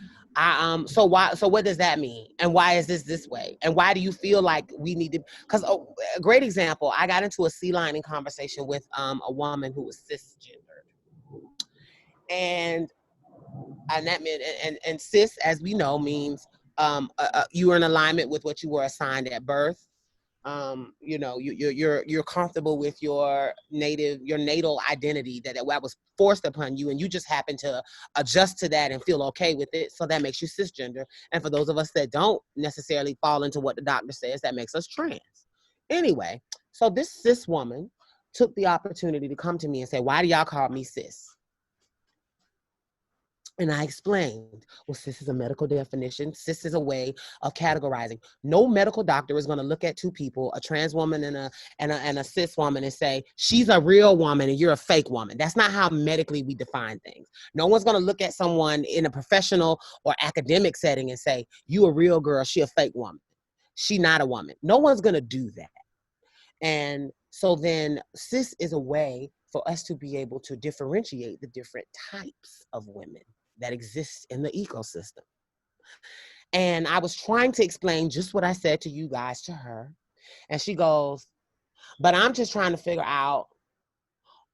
so what does that mean? And why is this way? And why do you feel like we need to, because a great example, I got into a sea lining conversation with a woman who was cisgendered. And that meant, and cis, as we know, means you are in alignment with what you were assigned at birth. You're comfortable with your natal identity that was forced upon you, and you just happen to adjust to that and feel okay with it. So that makes you cisgender. And for those of us that don't necessarily fall into what the doctor says, that makes us trans. Anyway, so this cis woman took the opportunity to come to me and say, why do y'all call me cis? And I explained, well, cis is a medical definition. Cis is a way of categorizing. No medical doctor is going to look at two people, a trans woman and a cis woman, and say, she's a real woman and you're a fake woman. That's not how medically we define things. No one's going to look at someone in a professional or academic setting and say, you a real girl, she a fake woman. She not a woman. No one's going to do that. And so then cis is a way for us to be able to differentiate the different types of women that exists in the ecosystem. And I was trying to explain just what I said to you guys to her. And she goes, but I'm just trying to figure out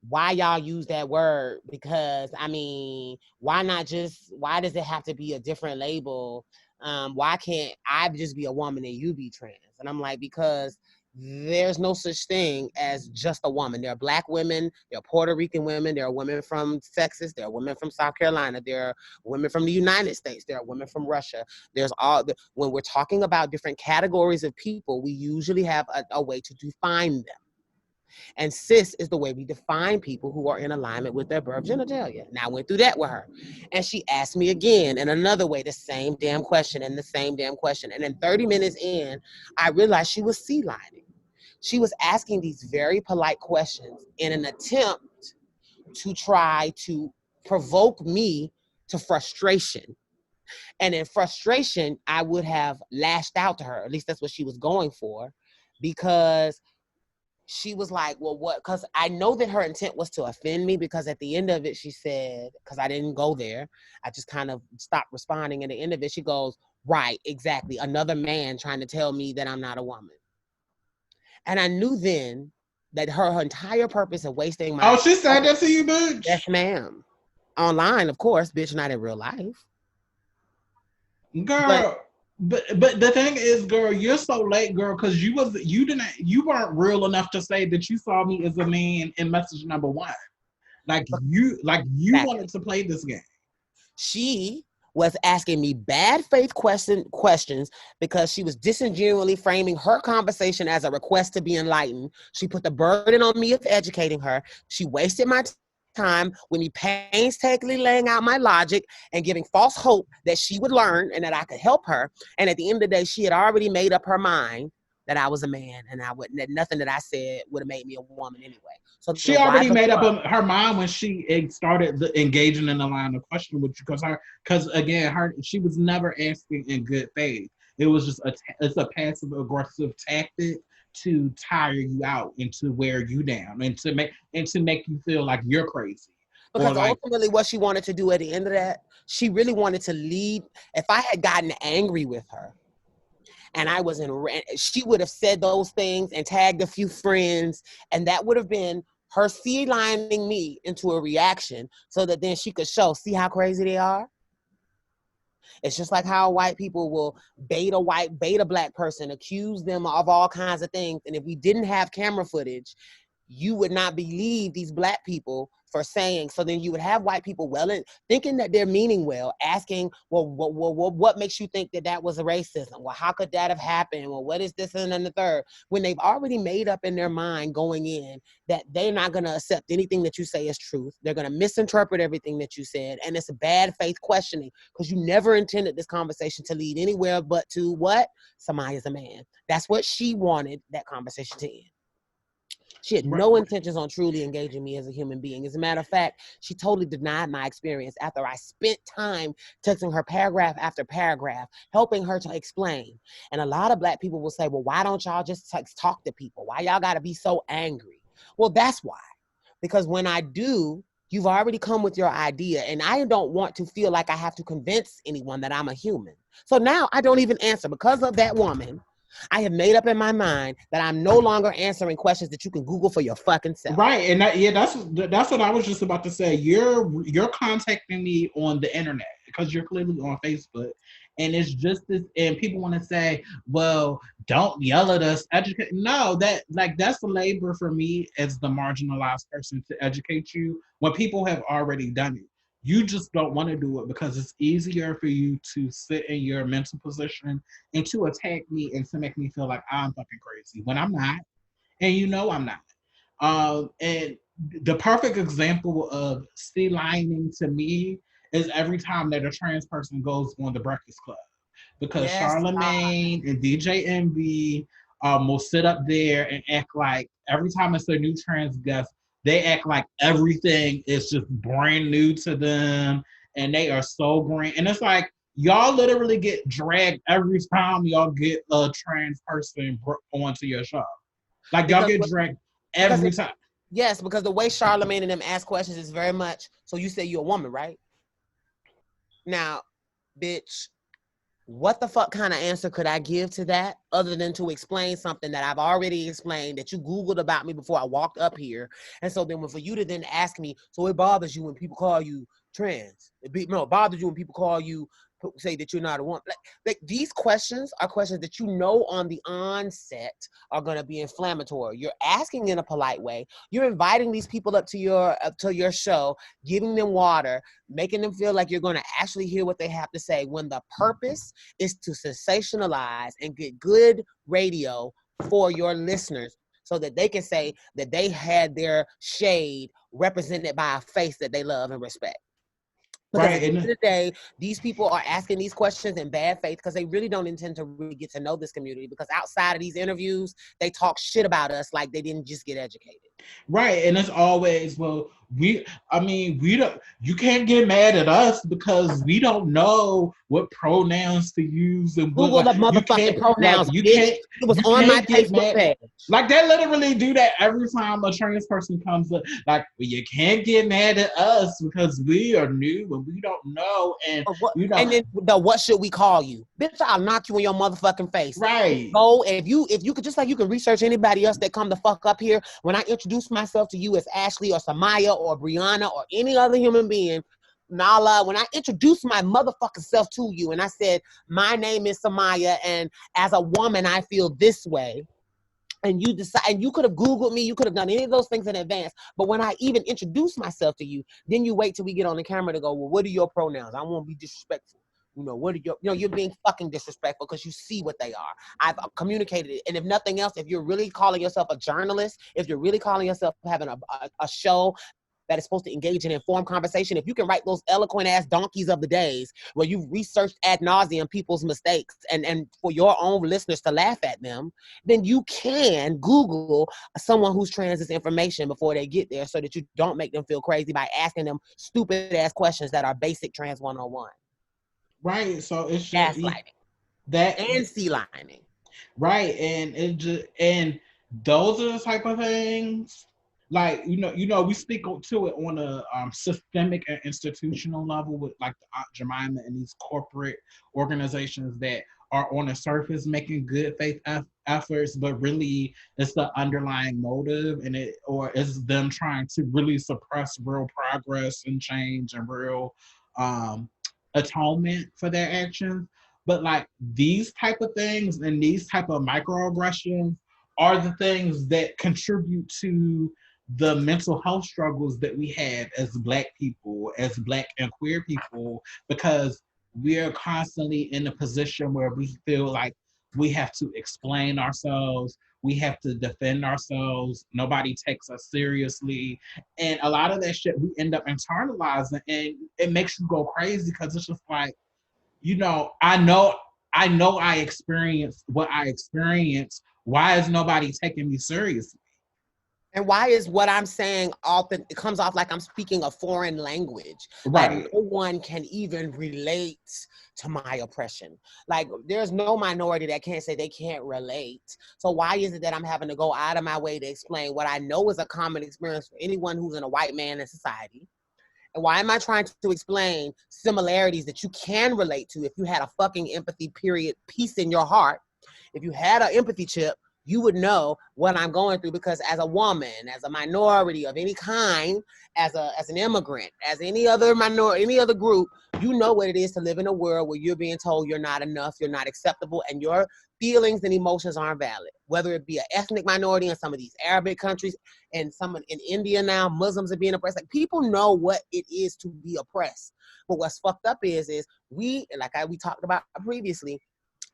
why y'all use that word, because I mean, why does it have to be a different label? Why can't I just be a woman and you be trans? And I'm like, because there's no such thing as just a woman. There are Black women, there are Puerto Rican women, there are women from Texas, there are women from South Carolina, there are women from the United States, there are women from Russia. When we're talking about different categories of people, we usually have a way to define them. And cis is the way we define people who are in alignment with their birth genitalia. Now I went through that with her. And she asked me again in another way, the same damn question and the same damn question. And then 30 minutes in, I realized she was sea lining. She was asking these very polite questions in an attempt to try to provoke me to frustration. And in frustration, I would have lashed out to her. At least that's what she was going for, because she was like, well, what? Because I know that her intent was to offend me, because at the end of it, she said, because I didn't go there, I just kind of stopped responding. At the end of it, she goes, right, exactly. Another man trying to tell me that I'm not a woman. And I knew then that her entire purpose of wasting my... Oh, she said that to you, bitch? Yes, ma'am. Online, of course, bitch, not in real life. Girl, but the thing is, girl, you're so late, girl, because you weren't real enough to say that you saw me as a man in message number 1. You wanted to play this game. She was asking me bad faith questions because she was disingenuously framing her conversation as a request to be enlightened. She put the burden on me of educating her. She wasted my time with me painstakingly laying out my logic and giving false hope that she would learn and that I could help her. And at the end of the day, she had already made up her mind that I was a man, and that nothing that I said would have made me a woman anyway. So she already made up her mind when she started engaging in the line of question with you, because again, she was never asking in good faith. It was just it's a passive aggressive tactic to tire you out and to wear you down and to make you feel like you're crazy. Because ultimately what she wanted to do at the end of that, she really wanted to lead. If I had gotten angry with her and I was she would have said those things and tagged a few friends, and that would have been her sea-lining me into a reaction so that then she could see how crazy they are. It's just like how white people will bait a black person, accuse them of all kinds of things. And if we didn't have camera footage, you would not believe these black people for saying. So then you would have white people thinking that they're meaning well, asking, well, what makes you think that was a racism? Well, how could that have happened? Well, what is this and then the third? When they've already made up in their mind going in that they're not going to accept anything that you say as truth. They're going to misinterpret everything that you said. And it's a bad faith questioning because you never intended this conversation to lead anywhere but to what? Samaya's a man. That's what she wanted that conversation to end. She had no intentions on truly engaging me as a human being. As a matter of fact, she totally denied my experience after I spent time texting her paragraph after paragraph, helping her to explain. And a lot of black people will say, well, why don't y'all just talk to people? Why y'all got to be so angry? Well, that's why. Because when I do, you've already come with your idea, and I don't want to feel like I have to convince anyone that I'm a human. So now I don't even answer because of that woman. I have made up in my mind that I'm no longer answering questions that you can Google for your fucking self. Right, and that's what I was just about to say. You're contacting me on the internet because you're clearly on Facebook, and it's just this. And people want to say, "Well, don't yell at us." Educate? No, that's the labor for me as the marginalized person to educate you when people have already done it. You just don't want to do it because it's easier for you to sit in your mental position and to attack me and to make me feel like I'm fucking crazy when I'm not. And I'm not. And the perfect example of sea-lining to me is every time that a trans person goes on the Breakfast Club. Because Charlamagne and DJ Envy will sit up there and act like every time it's a new trans guest, they act like everything is just brand new to them and they are so green. And it's like, y'all literally get dragged every time y'all get a trans person onto your show. Like, y'all get dragged every time. Yes, because the way Charlamagne and them ask questions is very much, so you say you're a woman, right? Now, bitch, what the fuck kind of answer could I give to that other than to explain something that I've already explained that you Googled about me before I walked up here? And so then for you to then ask me, so it bothers you when people call you trans? It bothers you when people call you, say that you're not a woman? Like these questions are questions that on the onset are going to be inflammatory. You're asking in a polite way. You're inviting these people up to your show, giving them water, making them feel like you're going to actually hear what they have to say, when the purpose is to sensationalize and get good radio for your listeners so that they can say that they had their shade represented by a face that they love and respect. Because at the end of the day, these people are asking these questions in bad faith because they really don't intend to really get to know this community, because outside of these interviews, they talk shit about us like they didn't just get educated. Right, and it's always, you can't get mad at us because we don't know what pronouns to use and Google the motherfucking pronouns. It was on my Facebook page. Like, they literally do that every time a trans person comes up. Like, you can't get mad at us because we are new and we don't know. And and then what should we call you? Bitch, I'll knock you in your motherfucking face. Right. So if you could, just like you can research anybody else that come the fuck up here, when I introduce myself to you as Ashley or Samaya or Brianna or any other human being, Nala, when I introduced my motherfucking self to you and I said, my name is Samaya and as a woman I feel this way, and you decide, and you could have Googled me, you could have done any of those things in advance, but when I even introduce myself to you, then you wait till we get on the camera to go, well, what are your pronouns? I won't be disrespectful. What are you're being fucking disrespectful because you see what they are. I've communicated it. And if nothing else, if you're really calling yourself a journalist, if you're really calling yourself having a show that is supposed to engage in informed conversation, if you can write those eloquent ass donkeys of the days where you've researched ad nauseum people's mistakes and for your own listeners to laugh at them, then you can Google someone who's trans this information before they get there so that you don't make them feel crazy by asking them stupid ass questions that are basic trans 101. Right. So it's just Gaslighting. That And sealining. Right. And it just, and those are the type of things, like, we speak to it on a systemic and institutional level with like the Aunt Jemima and these corporate organizations that are on the surface making good faith efforts, but really it's the underlying motive, and it's them trying to really suppress real progress and change and real atonement for their actions. But like these type of things and these type of microaggressions are the things that contribute to the mental health struggles that we have as Black people, as Black and queer people, because we are constantly in a position where we feel like we have to explain ourselves, we have to defend ourselves, nobody takes us seriously. And a lot of that shit we end up internalizing, and it makes you go crazy because it's just like, I know I experienced what I experienced. Why is nobody taking me seriously? And why is what I'm saying often, it comes off like I'm speaking a foreign language. Right. Like no one can even relate to my oppression. Like there's no minority that can't say they can't relate. So why is it that I'm having to go out of my way to explain what I know is a common experience for anyone who's in a white man in society? And why am I trying to explain similarities that you can relate to if you had a fucking empathy period piece in your heart? If you had an empathy chip, you would know what I'm going through, because as a woman, as a minority of any kind, as an immigrant, as any other minority, any other group, you know what it is to live in a world where you're being told you're not enough, you're not acceptable, and your feelings and emotions aren't valid. Whether it be an ethnic minority in some of these Arabic countries, and some in India now, Muslims are being oppressed. Like people know what it is to be oppressed. But what's fucked up is we, like we talked about previously,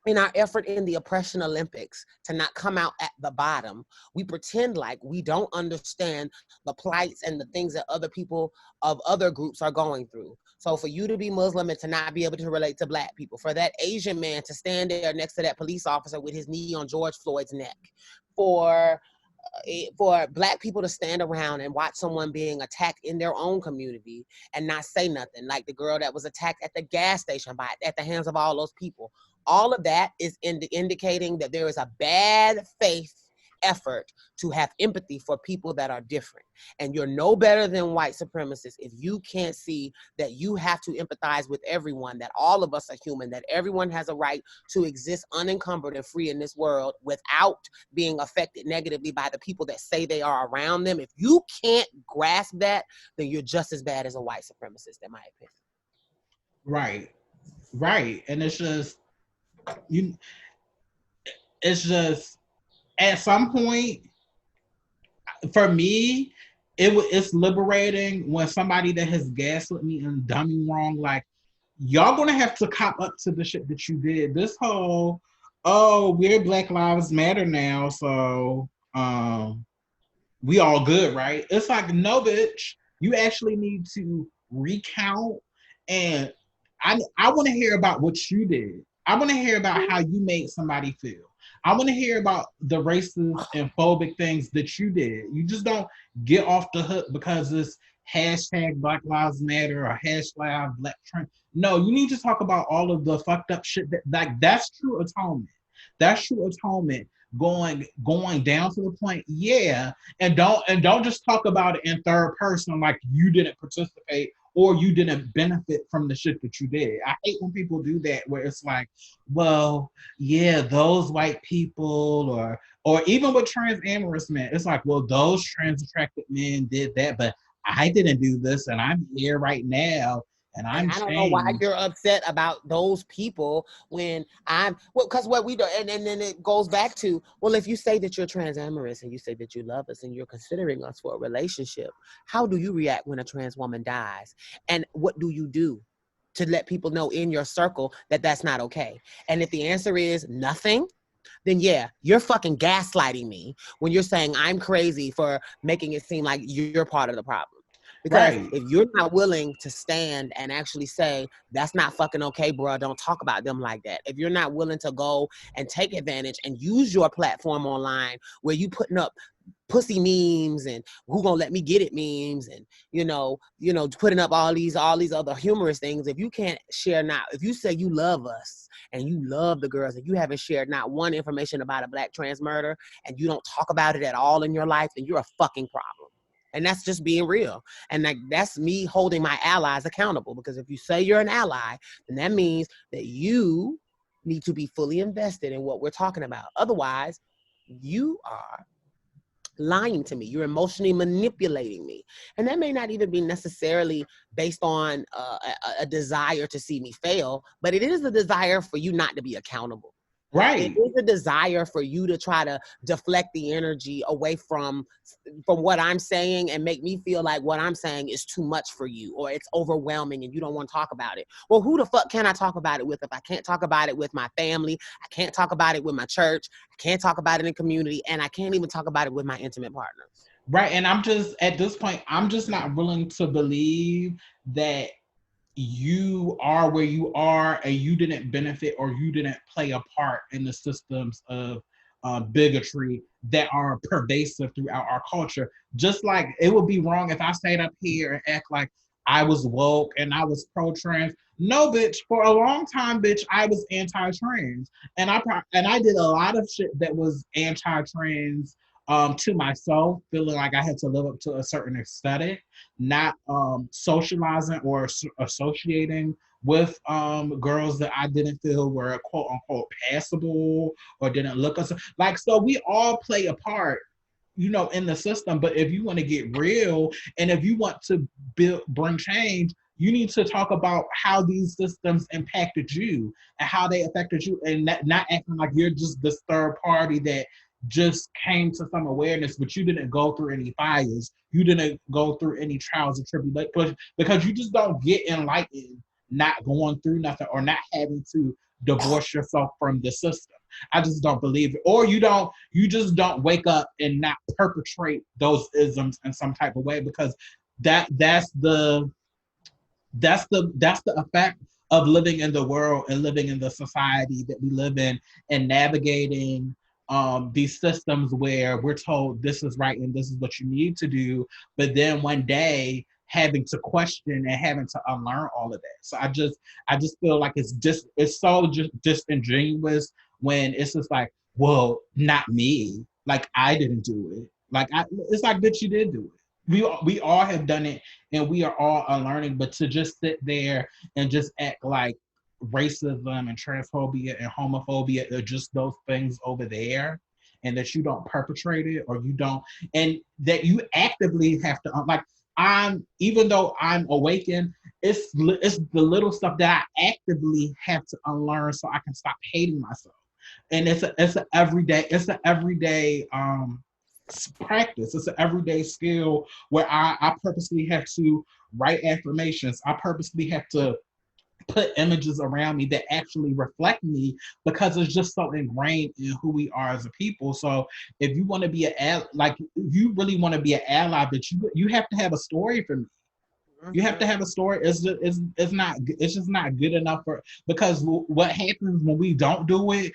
in our effort in the oppression Olympics to not come out at the bottom, we pretend like we don't understand the plights and the things that other people of other groups are going through. So for you to be Muslim and to not be able to relate to Black people, for that Asian man to stand there next to that police officer with his knee on George Floyd's neck, for Black people to stand around and watch someone being attacked in their own community and not say nothing, like the girl that was attacked at the gas station at the hands of all those people. All of that is indicating that there is a bad faith effort to have empathy for people that are different. And you're no better than white supremacists if you can't see that you have to empathize with everyone, that all of us are human, that everyone has a right to exist unencumbered and free in this world without being affected negatively by the people that say they are around them. If you can't grasp that, then you're just as bad as a white supremacist, in my opinion. Right. And it's just, at some point, for me, it's liberating when somebody that has gaslit me and done me wrong, like, y'all gonna have to cop up to the shit that you did. This whole, we're Black Lives Matter now, so we all good, right? It's like, no, bitch, you actually need to recount, and I want to hear about what you did. I want to hear about how you made somebody feel. I want to hear about the racist and phobic things that you did. You just don't get off the hook because it's hashtag Black Lives Matter or hashtag Black Trans. No, you need to talk about all of the fucked up shit that's true atonement. That's true atonement. Going down to the point, yeah, and don't just talk about it in third person like you didn't participate or you didn't benefit from the shit that you did. I hate when people do that, where it's like, well, yeah, those white people, or even with trans amorous men, it's like, well, those trans attracted men did that, but I didn't do this, and I'm here right now, and I don't know why you're upset about those people when because what we do, and then it goes back to, well, if you say that you're trans amorous and you say that you love us and you're considering us for a relationship, how do you react when a trans woman dies? And what do you do to let people know in your circle that that's not okay? And if the answer is nothing, then yeah, you're fucking gaslighting me when you're saying I'm crazy for making it seem like you're part of the problem. Because Right. if you're not willing to stand and actually say, that's not fucking okay, bro, don't talk about them like that. If you're not willing to go and take advantage and use your platform online where you putting up pussy memes and who gonna let me get it memes and putting up all these other humorous things, if you can't share, now if you say you love us and you love the girls and you haven't shared not one information about a Black trans murder and you don't talk about it at all in your life, then you're a fucking problem. And that's just being real. And that's me holding my allies accountable, because if you say you're an ally, then that means that you need to be fully invested in what we're talking about. Otherwise, you are lying to me. You're emotionally manipulating me. And that may not even be necessarily based on a desire to see me fail, but it is a desire for you not to be accountable. Right. It is a desire for you to try to deflect the energy away from what I'm saying and make me feel like what I'm saying is too much for you, or it's overwhelming and you don't want to talk about it. Well, who the fuck can I talk about it with if I can't talk about it with my family? I can't talk about it with my church. I can't talk about it in community, and I can't even talk about it with my intimate partners. Right. And I'm just, at this point, I'm just not willing to believe that you are where you are and you didn't benefit or you didn't play a part in the systems of bigotry that are pervasive throughout our culture. Just like it would be wrong if I stayed up here and act like I was woke and I was pro-trans. No, bitch, for a long time, bitch, I was anti-trans. And I did a lot of shit that was anti-trans to myself, feeling like I had to live up to a certain aesthetic, not socializing or associating with girls that I didn't feel were quote unquote passable or didn't look us like. So we all play a part, in the system. But if you want to get real and if you want to bring change, you need to talk about how these systems impacted you and how they affected you, and not acting like you're just this third party that just came to some awareness, but you didn't go through any fires. You didn't go through any trials and tribulations, because you just don't get enlightened not going through nothing or not having to divorce yourself from the system. I just don't believe it. Or you just don't wake up and not perpetrate those isms in some type of way, because that's the effect of living in the world and living in the society that we live in, and navigating these systems where we're told this is right and this is what you need to do, but then one day having to question and having to unlearn all of that. So I just feel like it's so just disingenuous when it's just like, well, not me. Like I didn't do it. It's like, bitch, you did do it. We all have done it, and we are all unlearning. But to just sit there and just act like racism and transphobia and homophobia are just those things over there, and that you don't perpetrate it, or you don't, and that you actively have to even though I'm awakened, it's the little stuff that I actively have to unlearn so I can stop hating myself. And it's an everyday practice. It's an everyday skill where I purposely have to write affirmations. I purposely have to put images around me that actually reflect me, because it's just so ingrained in who we are as a people. So if you want to be you really want to be an ally, but you have to have a story for me. You have to have a story. It's just not good enough because what happens when we don't do it,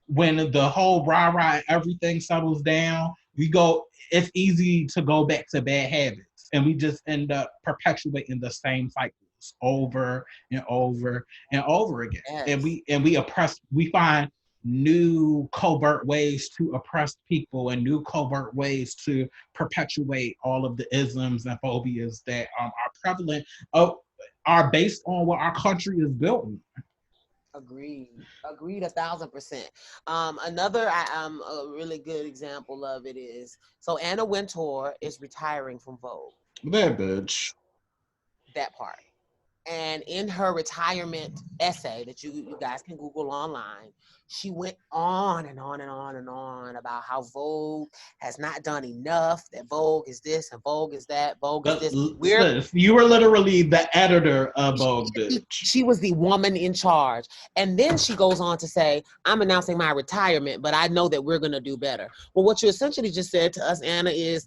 when the whole rah-rah everything settles down, it's easy to go back to bad habits, and we just end up perpetuating the same cycles over and over and over again. Yes. We find new covert ways to oppress people and new covert ways to perpetuate all of the isms and phobias that are prevalent, are based on what our country is built on. Agreed 1,000%. Another a really good example of it is, so Anna Wintour is retiring from Vogue. That bitch. That part. And in her retirement essay that you guys can Google online, she went on and on and on and on about how Vogue has not done enough, that Vogue is this and Vogue is that, Vogue is But this. sis, you were literally the editor of Vogue, bitch. She was the woman in charge. And then she goes on to say, I'm announcing my retirement, but I know that we're going to do better. Well, what you essentially just said to us, Anna, is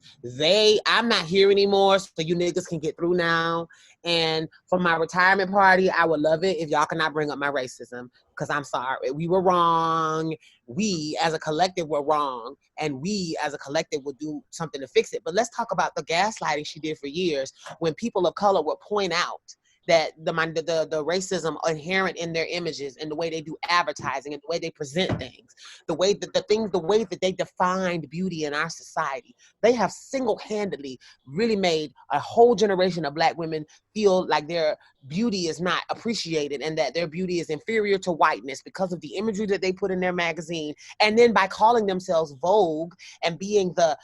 I'm not here anymore, so you niggas can get through now. And for my retirement party, I would love it if y'all cannot bring up my racism, because I'm sorry. We were wrong. We as a collective were wrong. And we as a collective would do something to fix it. But let's talk about the gaslighting she did for years, when people of color would point out that the racism inherent in their images and the way they do advertising and the way they present things, the way that they defined beauty in our society. They have single-handedly really made a whole generation of Black women feel like their beauty is not appreciated and that their beauty is inferior to whiteness because of the imagery that they put in their magazine. And then by calling themselves Vogue and being the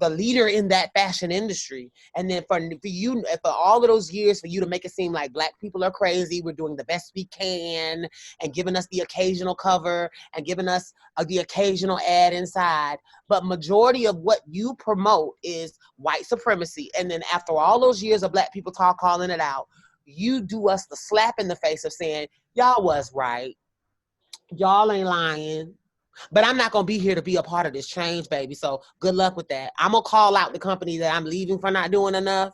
leader in that fashion industry, and then for you, for all of those years, for you to make it seem like Black people are crazy, we're doing the best we can, and giving us the occasional cover and giving us the occasional ad inside, but majority of what you promote is white supremacy. And then after all those years of Black people calling it out, you do us the slap in the face of saying, y'all was right, y'all ain't lying. But I'm not going to be here to be a part of this change, baby. So good luck with that. I'm going to call out the company that I'm leaving for not doing enough,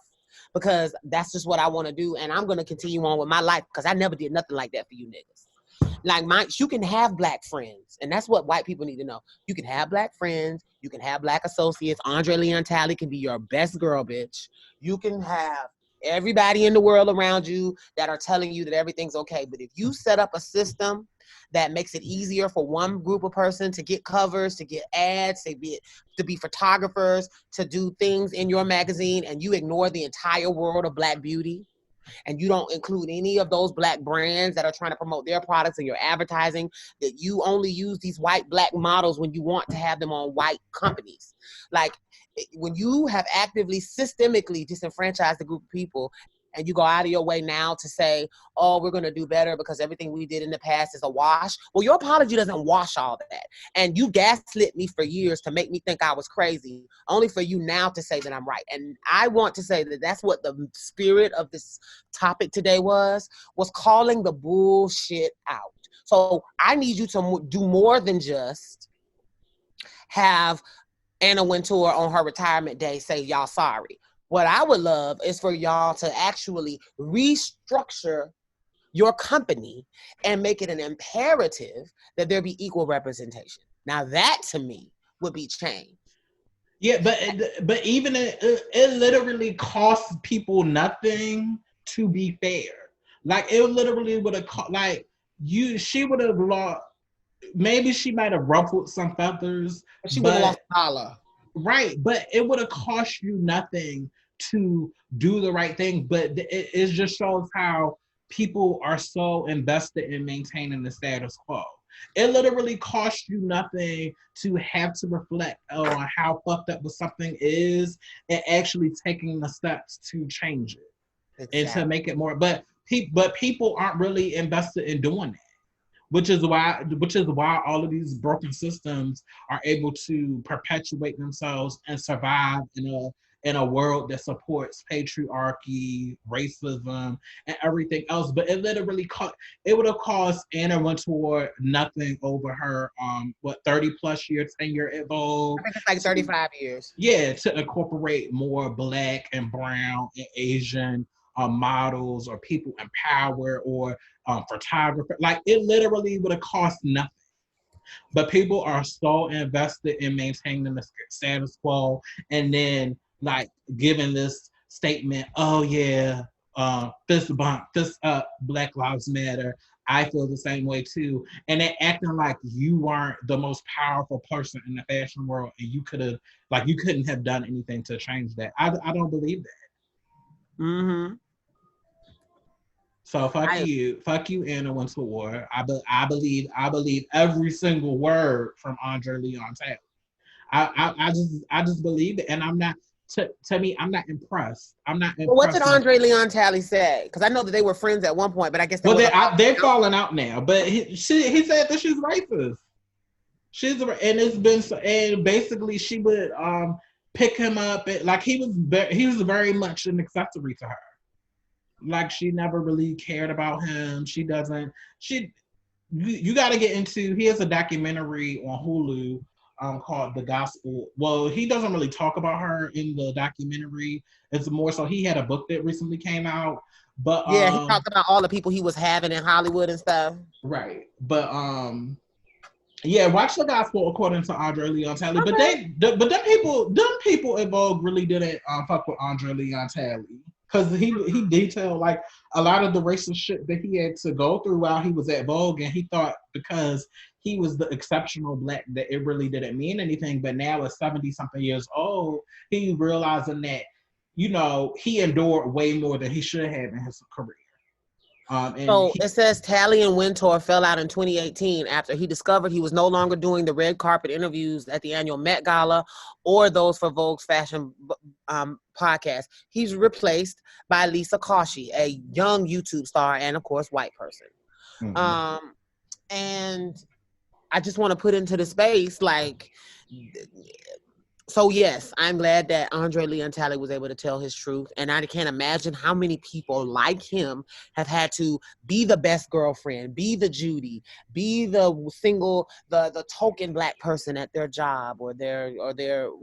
because that's just what I want to do. And I'm going to continue on with my life, because I never did nothing like that for you niggas. Like you can have Black friends. And that's what white people need to know. You can have Black friends. You can have Black associates. Andre Leon Talley can be your best girl, bitch. You can have everybody in the world around you that are telling you that everything's okay. But if you set up a system that makes it easier for one group of person to get covers, to get ads, to be photographers, to do things in your magazine, and you ignore the entire world of Black beauty, and you don't include any of those Black brands that are trying to promote their products in your advertising, that you only use these white Black models when you want to have them on white companies. Like, when you have actively, systemically disenfranchised a group of people, and you go out of your way now to say, oh, we're going to do better because everything we did in the past is a wash. Well, your apology doesn't wash all that. And you gaslit me for years to make me think I was crazy, only for you now to say that I'm right. And I want to say that that's what the spirit of this topic today was calling the bullshit out. So I need you to do more than just have Anna Wintour on her retirement day say y'all sorry. What I would love is for y'all to actually restructure your company and make it an imperative that there be equal representation. Now that to me would be change. Yeah, but even it literally costs people nothing to be fair. Like, it literally would have she would have lost. Maybe she might have ruffled some feathers. She would have lost a dollar. Right, but it would have cost you nothing to do the right thing. But it just shows how people are so invested in maintaining the status quo. It literally costs you nothing to have to reflect on how fucked up something is and actually taking the steps to change it. Exactly. And to make it more. But people aren't really invested in doing that. Which is why all of these broken systems are able to perpetuate themselves and survive in a world that supports patriarchy, racism, and everything else. But it literally would have cost Anna Wintour nothing over her 30 plus year tenure at Vogue. I think it's like 35 years. Yeah, to incorporate more Black and brown and Asian models or people in power or photographer. Like, it literally would have cost nothing. But people are so invested in maintaining the status quo, and then like giving this statement, oh yeah, this Black Lives Matter. I feel the same way too. And they're acting like you weren't the most powerful person in the fashion world and you couldn't have done anything to change that. I don't believe that. Mm-hmm. So fuck you, Anna Wintour. I believe every single word from Andre Leon Talley. I just believe it, and I'm not. to me, I'm not impressed. I'm not Well, what did impressed. Andre Leon Talley say? Because I know that they were friends at one point, but I guess Well, they're falling out now. But he said that she's racist. And it's been and basically she would pick him up like he was very much an accessory to her. Like she never really cared about him. You got to get into. He has a documentary on Hulu called The Gospel. Well, he doesn't really talk about her in the documentary. It's more so he had a book that recently came out. But yeah, he talked about all the people he was having in Hollywood and stuff. Right. But yeah, watch The Gospel according to Andre Leon Talley. Okay. But them people in Vogue really didn't fuck with Andre Leon Talley. Because he detailed like a lot of the racist shit that he had to go through while he was at Vogue, and he thought because he was the exceptional black that it really didn't mean anything. But now at 70 something years old, he realizing that, you know, he endured way more than he should have in his career. It says Talley and Wintour fell out in 2018 after he discovered he was no longer doing the red carpet interviews at the annual Met Gala or those for Vogue's fashion podcast. He's replaced by Lisa Koshy, a young YouTube star and, of course, white person. Mm-hmm. And I just want to put into the space, like... So yes, I'm glad that Andre Leon Talley was able to tell his truth. And I can't imagine how many people like him have had to be the best girlfriend, be the Judy, be the single, the token black person at their job or their,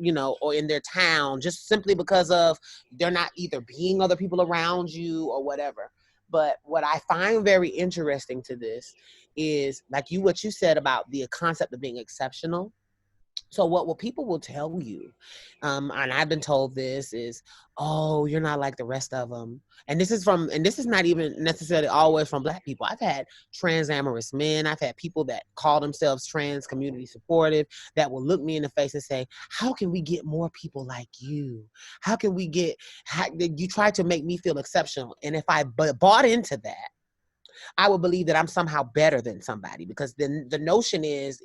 you know, or in their town, just simply because of they're not either being other people around you or whatever. But what I find very interesting to this is like what you said about the concept of being exceptional. So what people will tell you, and I've been told this is, oh, you're not like the rest of them. And this is not even necessarily always from black people. I've had trans amorous men. I've had people that call themselves trans community supportive that will look me in the face and say, how can we get more people like you? How can we you try to make me feel exceptional. And if I bought into that, I would believe that I'm somehow better than somebody, because then the notion is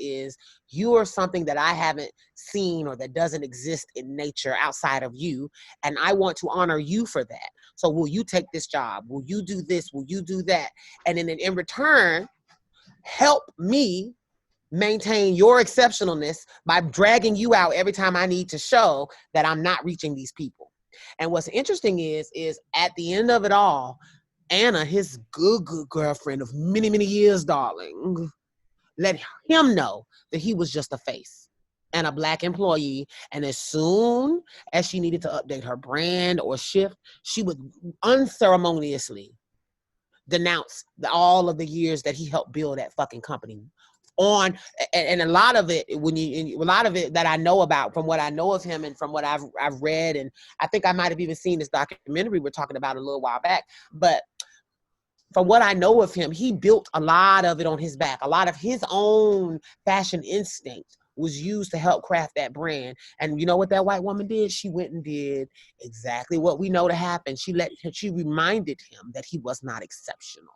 you are something that I haven't seen or that doesn't exist in nature outside of you. And I want to honor you for that. So will you take this job? Will you do this? Will you do that? And then in return, help me maintain your exceptionalness by dragging you out every time I need to show that I'm not reaching these people. And what's interesting is at the end of it all, Anna, his good girlfriend of many, many years, darling, let him know that he was just a face and a black employee. And as soon as she needed to update her brand or shift, she would unceremoniously denounce all of the years that he helped build that fucking company. And a lot of it, that I know about, from what I know of him and from what I've read, and I think I might have even seen this documentary we're talking about a little while back, but from what I know of him, he built a lot of it on his back. A lot of his own fashion instinct was used to help craft that brand. And you know what that white woman did? She went and did exactly what we know to happen. She reminded him that he was not exceptional.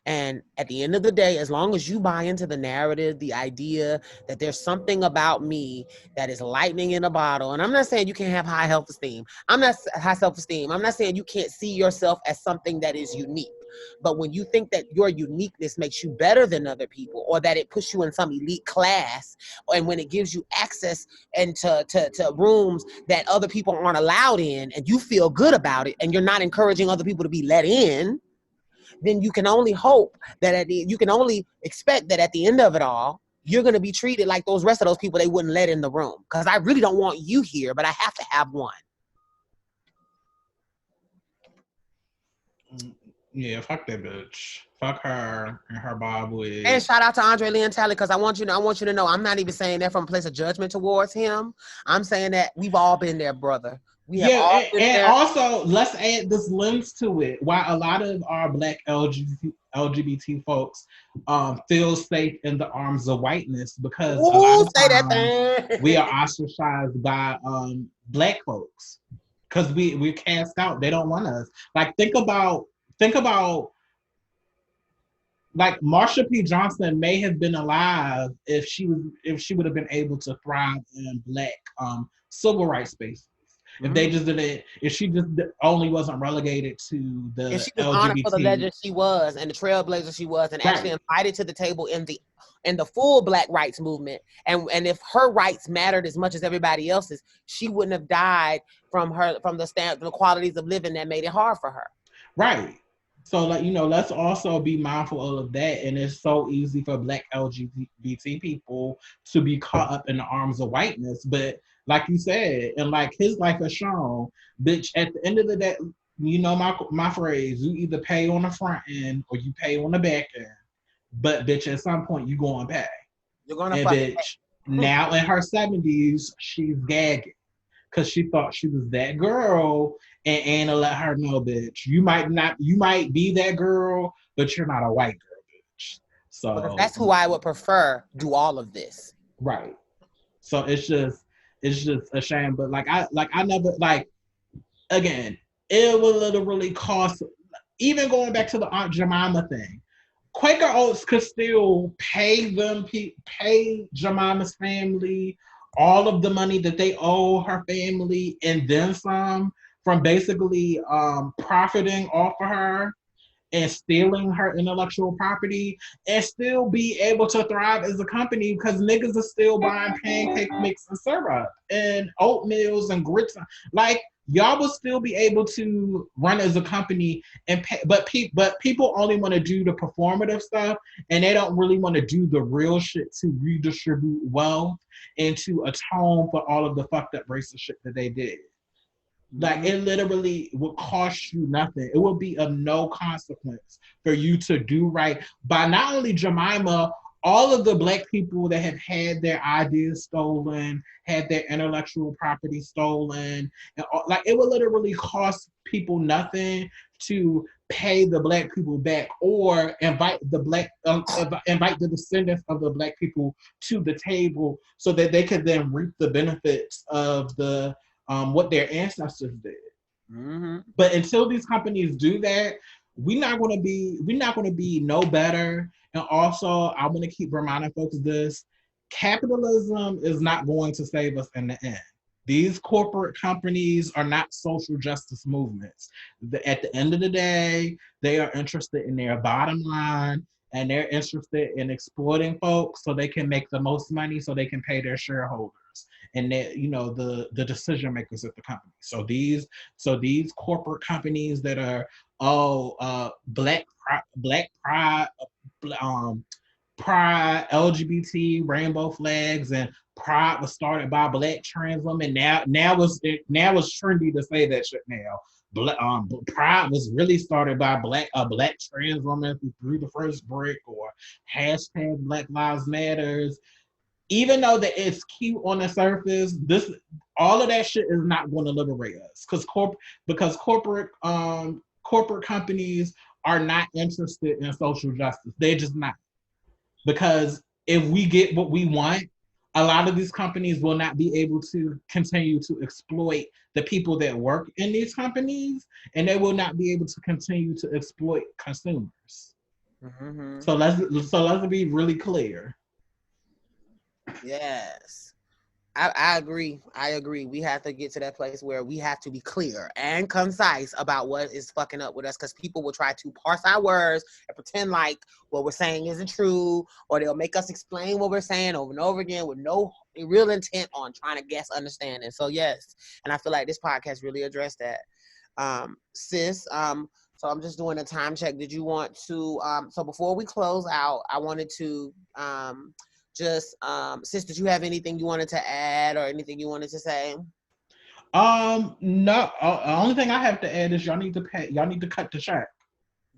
And at the end of the day, as long as you buy into the narrative, the idea that there's something about me that is lightning in a bottle, and I'm not saying you can't have high self-esteem. I'm not saying you can't see yourself as something that is unique. But when you think that your uniqueness makes you better than other people, or that it puts you in some elite class, and when it gives you access into to rooms that other people aren't allowed in, and you feel good about it, and you're not encouraging other people to be let in, then you can only hope that you can only expect that at the end of it all, you're going to be treated like those rest of those people they wouldn't let in the room. Because I really don't want you here, but I have to have one. Yeah, fuck that bitch. Fuck her and her bob wig. And shout out to Andre Leon Talley, because I want you to know, I'm not even saying that from a place of judgment towards him. I'm saying that we've all been there, brother. Also, let's add this lens to it. Why a lot of our black LGBT folks feel safe in the arms of whiteness, because a lot of times we are ostracized by black folks because we're cast out. They don't want us. Like think about like Marsha P. Johnson may have been alive if she would have been able to thrive in Black civil rights spaces. If they just didn't, if she just only wasn't relegated to If the she was honored for the LGBT, legend she was and the trailblazer she was, and actually right, invited to the table in the full Black rights movement, and if her rights mattered as much as everybody else's, she wouldn't have died from the qualities of living that made it hard for her. right. So, like, let's also be mindful of that. And it's so easy for Black LGBT people to be caught up in the arms of whiteness. But like you said, and like his life has shown, bitch, at the end of the day, my phrase, you either pay on the front end or you pay on the back end. But bitch, at some point you go and pay. You're gonna And fucking bitch, now in her 70s, she's gagging. Because she thought she was that girl, and Anna let her know, bitch, you might be that girl, but you're not a white girl, bitch. So because that's who I would prefer do all of this. Right. So it's just a shame. But I never, again, it will literally cost, even going back to the Aunt Jemima thing. Quaker Oats could still pay Jemima's family all of the money that they owe her family and then some from basically profiting off of her and stealing her intellectual property and still be able to thrive as a company because niggas are still buying pancake mix and syrup and oatmeals and grits. Like, y'all will still be able to run as a company and pay, but people only want to do the performative stuff and they don't really want to do the real shit to redistribute wealth and to atone for all of the fucked up racist shit that they did. Like, it literally would cost you nothing. It would be of no consequence for you to do right by not only Jemima, all of the Black people that have had their ideas stolen, had their intellectual property stolen, and like, it would literally cost people nothing to pay the Black people back or invite the descendants of the Black people to the table so that they could then reap the benefits of the what their ancestors did. But until these companies do that, we're not going to be no better. And also, I want to keep reminding folks this: capitalism is not going to save us in the end. These corporate companies are not social justice movements. At the end of the day, they are interested in their bottom line and they're interested in exploiting folks so they can make the most money so they can pay their shareholders and that, the decision makers at the company. So these corporate companies that are Black Pride, Pride, LGBT, rainbow flags, and Pride was started by Black trans women. Now it's trendy to say that shit now. Pride was really started by a black trans woman who threw the first brick, or hashtag Black Lives Matters. Even though that it's cute on the surface, all of that shit is not going to liberate us because corporate companies are not interested in social justice. They're just not. Because if we get what we want, a lot of these companies will not be able to continue to exploit the people that work in these companies, and they will not be able to continue to exploit consumers. So let's be really clear. Yes. I agree. We have to get to that place where we have to be clear and concise about what is fucking up with us, because people will try to parse our words and pretend like what we're saying isn't true, or they'll make us explain what we're saying over and over again with no real intent on trying to guess understanding. So yes, and I feel like this podcast really addressed that. Sis, so I'm just doing a time check. Did you want to, so before we close out, I wanted to, sis, did you have anything you wanted to add or anything you wanted to say? No. The only thing I have to add is y'all need to cut the check.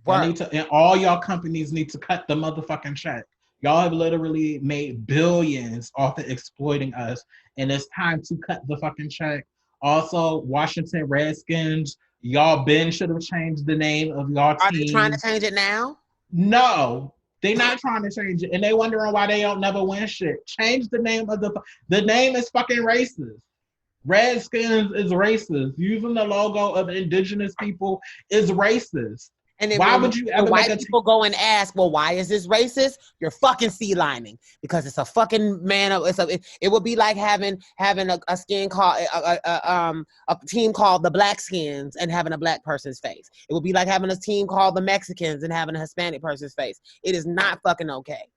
And all y'all companies need to cut the motherfucking check. Y'all have literally made billions off of exploiting us, and it's time to cut the fucking check. Also, Washington Redskins, y'all should have changed the name of y'all team. Are they trying to change it now? No. They not trying to change it, and they wondering why they don't never win shit. Change the name of the name is fucking racist. Redskins is racist. Using the logo of indigenous people is racist. And then Why when would you ever white make a people go and ask, well, why is this racist? You're fucking Sealining because it's a fucking man. It would be like having a skin called a team called the Black Skins and having a black person's face. It would be like having a team called the Mexicans and having a Hispanic person's face. It is not fucking okay.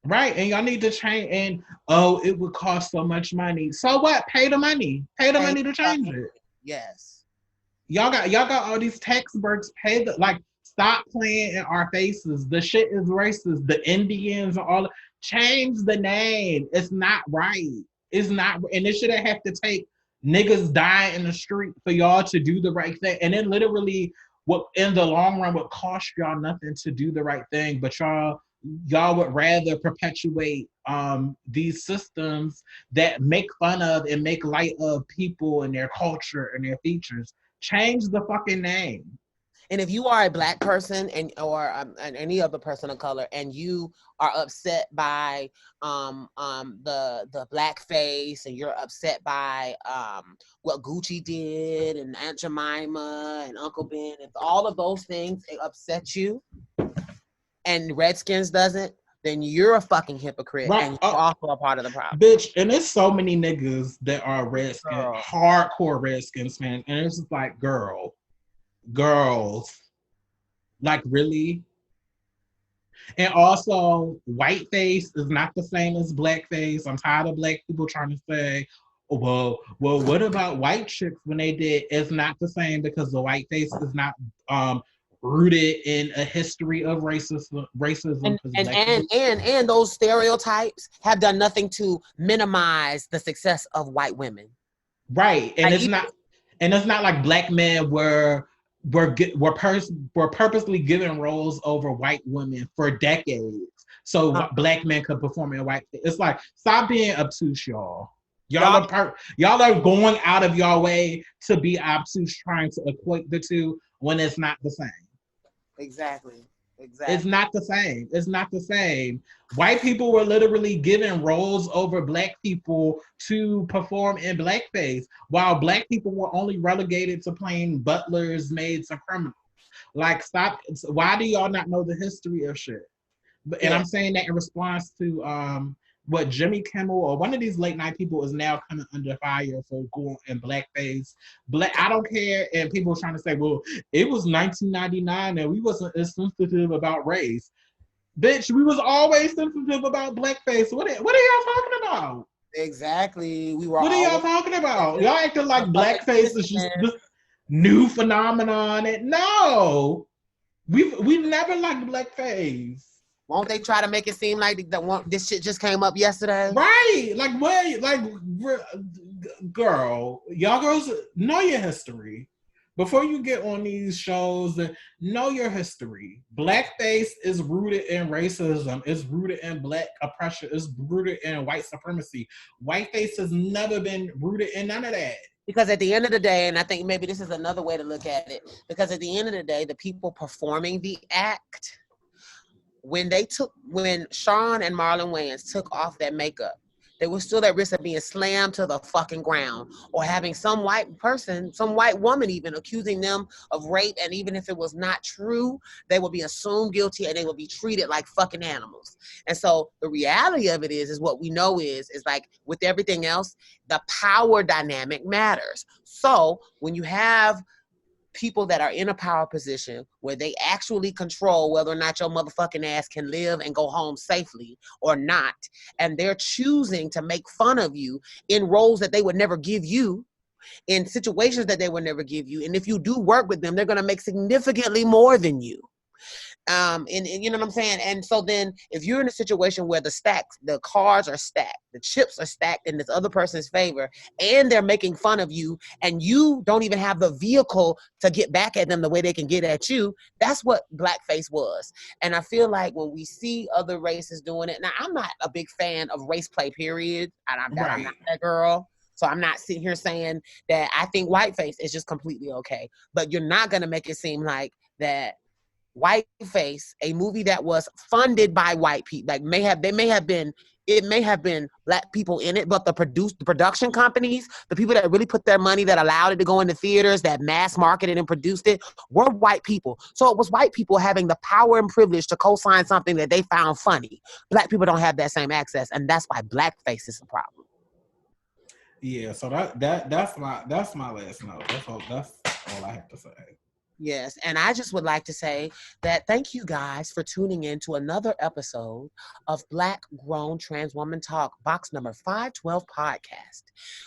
Right, and y'all need to change. And it would cost so much money. So what? Pay the money. Pay the money to change it. Yes. Y'all got all these tax breaks. Stop playing in our faces. The shit is racist. The Indians are all. Change the name. It's not right. It's not, and it shouldn't have to take niggas dying in the street for y'all to do the right thing. And it literally, what in the long run would cost y'all nothing to do the right thing, but y'all would rather perpetuate these systems that make fun of and make light of people and their culture and their features. Change the fucking name. And if you are a black person or any other person of color, and you are upset by the blackface, and you're upset by what Gucci did and Aunt Jemima and Uncle Ben, if all of those things upset you, and Redskins doesn't, then you're a fucking hypocrite, right? And you're also a part of the problem. Bitch, and there's so many niggas that are Redskins, hardcore Redskins fans, and it's just like, girls, like, really? And also, whiteface is not the same as blackface. I'm tired of black people trying to say, well, what about white chicks when they did? It's not the same because the whiteface is not rooted in a history of racism. And those stereotypes have done nothing to minimize the success of white women. Right, and it's not like black men were purposely given roles over white women for decades, so black men could perform in white. It's like, stop being obtuse, y'all. Y'all are going out of your way to be obtuse, trying to equate the two when it's not the same. Exactly. It's not the same. It's not the same. White people were literally given roles over black people to perform in blackface, while black people were only relegated to playing butlers, maids, and criminals. Like, stop. Why do y'all not know the history of shit? And I'm saying that in response to what Jimmy Kimmel or one of these late night people is now coming under fire for going in blackface. I don't care. And people are trying to say, well, it was 1999 and we wasn't as sensitive about race. Bitch, we was always sensitive about blackface. What are y'all talking about? Exactly. What are y'all talking about? Y'all acting like blackface is just this new phenomenon. And no, we've never liked blackface. Won't they try to make it seem like this shit just came up yesterday? Right. Like, wait, like, girl, y'all girls, know your history. Before you get on these shows, know your history. Blackface is rooted in racism. It's rooted in black oppression. It's rooted in white supremacy. Whiteface has never been rooted in none of that. Because at the end of the day, and I think maybe this is another way to look at it, because at the end of the day, the people performing the act, when Sean and Marlon Wayans took off that makeup, they were still at risk of being slammed to the fucking ground, or having some white person, some white woman even, accusing them of rape. And even if it was not true, they would be assumed guilty and they would be treated like fucking animals. And so the reality of it is what we know is like with everything else, the power dynamic matters. So when you have people that are in a power position where they actually control whether or not your motherfucking ass can live and go home safely or not, and they're choosing to make fun of you in roles that they would never give you, in situations that they would never give you, and if you do work with them, they're going to make significantly more than you. And you know what I'm saying? And so then if you're in a situation where the cards are stacked, the chips are stacked in this other person's favor, and they're making fun of you, and you don't even have the vehicle to get back at them the way they can get at you, that's what blackface was. And I feel like when we see other races doing it, now I'm not a big fan of race play, period. I'm not that girl. So I'm not sitting here saying that I think whiteface is just completely okay. But you're not going to make it seem like that Whiteface, a movie that was funded by white people, like they may have been it may have been Black people in it, but the production companies, the people that really put their money, that allowed it to go into theaters, that mass marketed and produced it, were white people. So it was white people having the power and privilege to co-sign something that they found funny. Black people don't have that same access, and that's why blackface is a problem. Yeah, so that's my last note. That's all I have to say. Yes, and I just would like to say that thank you guys for tuning in to another episode of Black Grown Trans Woman Talk, box number 512 podcast.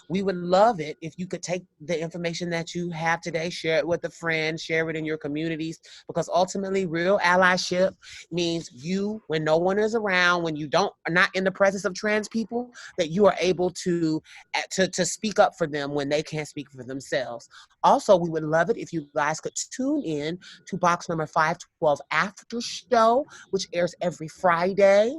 We would love it if you could take the information that you have today, share it with a friend, share it in your communities, because ultimately real allyship means you, when no one is around, when you are not in the presence of trans people, that you are able to speak up for them when they can't speak for themselves. Also, we would love it if you guys could tune in to box number 512 after show, which airs every Friday.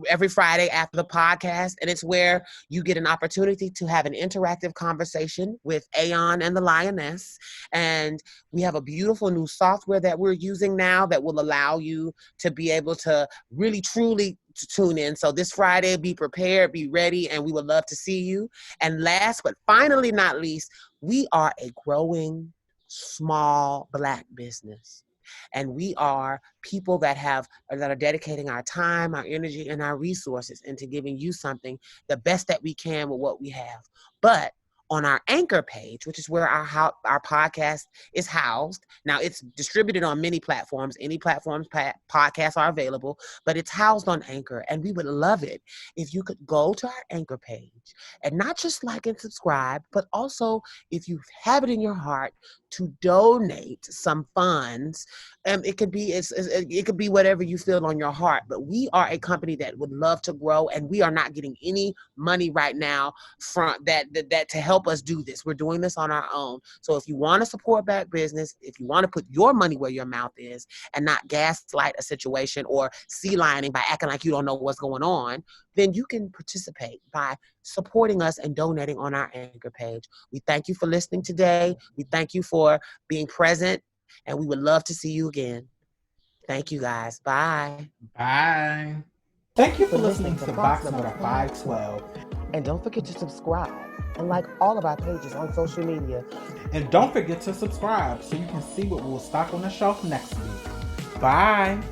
Every Friday after the podcast, and it's where you get an opportunity to have an interactive conversation with Aeon and the Lioness. And we have a beautiful new software that we're using now that will allow you to be able to really truly tune in. So this Friday, be prepared, be ready, and we would love to see you. And last but finally not least, we are a growing small Black business. And we are people that are dedicating our time, our energy, and our resources into giving you something the best that we can with what we have. But on our Anchor page, which is where our podcast is housed. Now, it's distributed on many platforms. Any platforms podcasts are available, but it's housed on Anchor. And we would love it if you could go to our Anchor page and not just like and subscribe, but also if you have it in your heart to donate some funds. It could be whatever you feel on your heart, but we are a company that would love to grow, and we are not getting any money right now from that to help us do this. We're doing this on our own. So if you want to support Black business, if you want to put your money where your mouth is and not gaslight a situation or sealining by acting like you don't know what's going on, then you can participate by supporting us and donating on our Anchor page. We thank you for listening today. We thank you for being present, and we would love to see you again. Thank you, guys. Bye. Bye. Thank you for listening to box number 512. And don't forget to subscribe and like all of our pages on social media. And don't forget to subscribe so you can see what we'll stock on the shelf next week. Bye.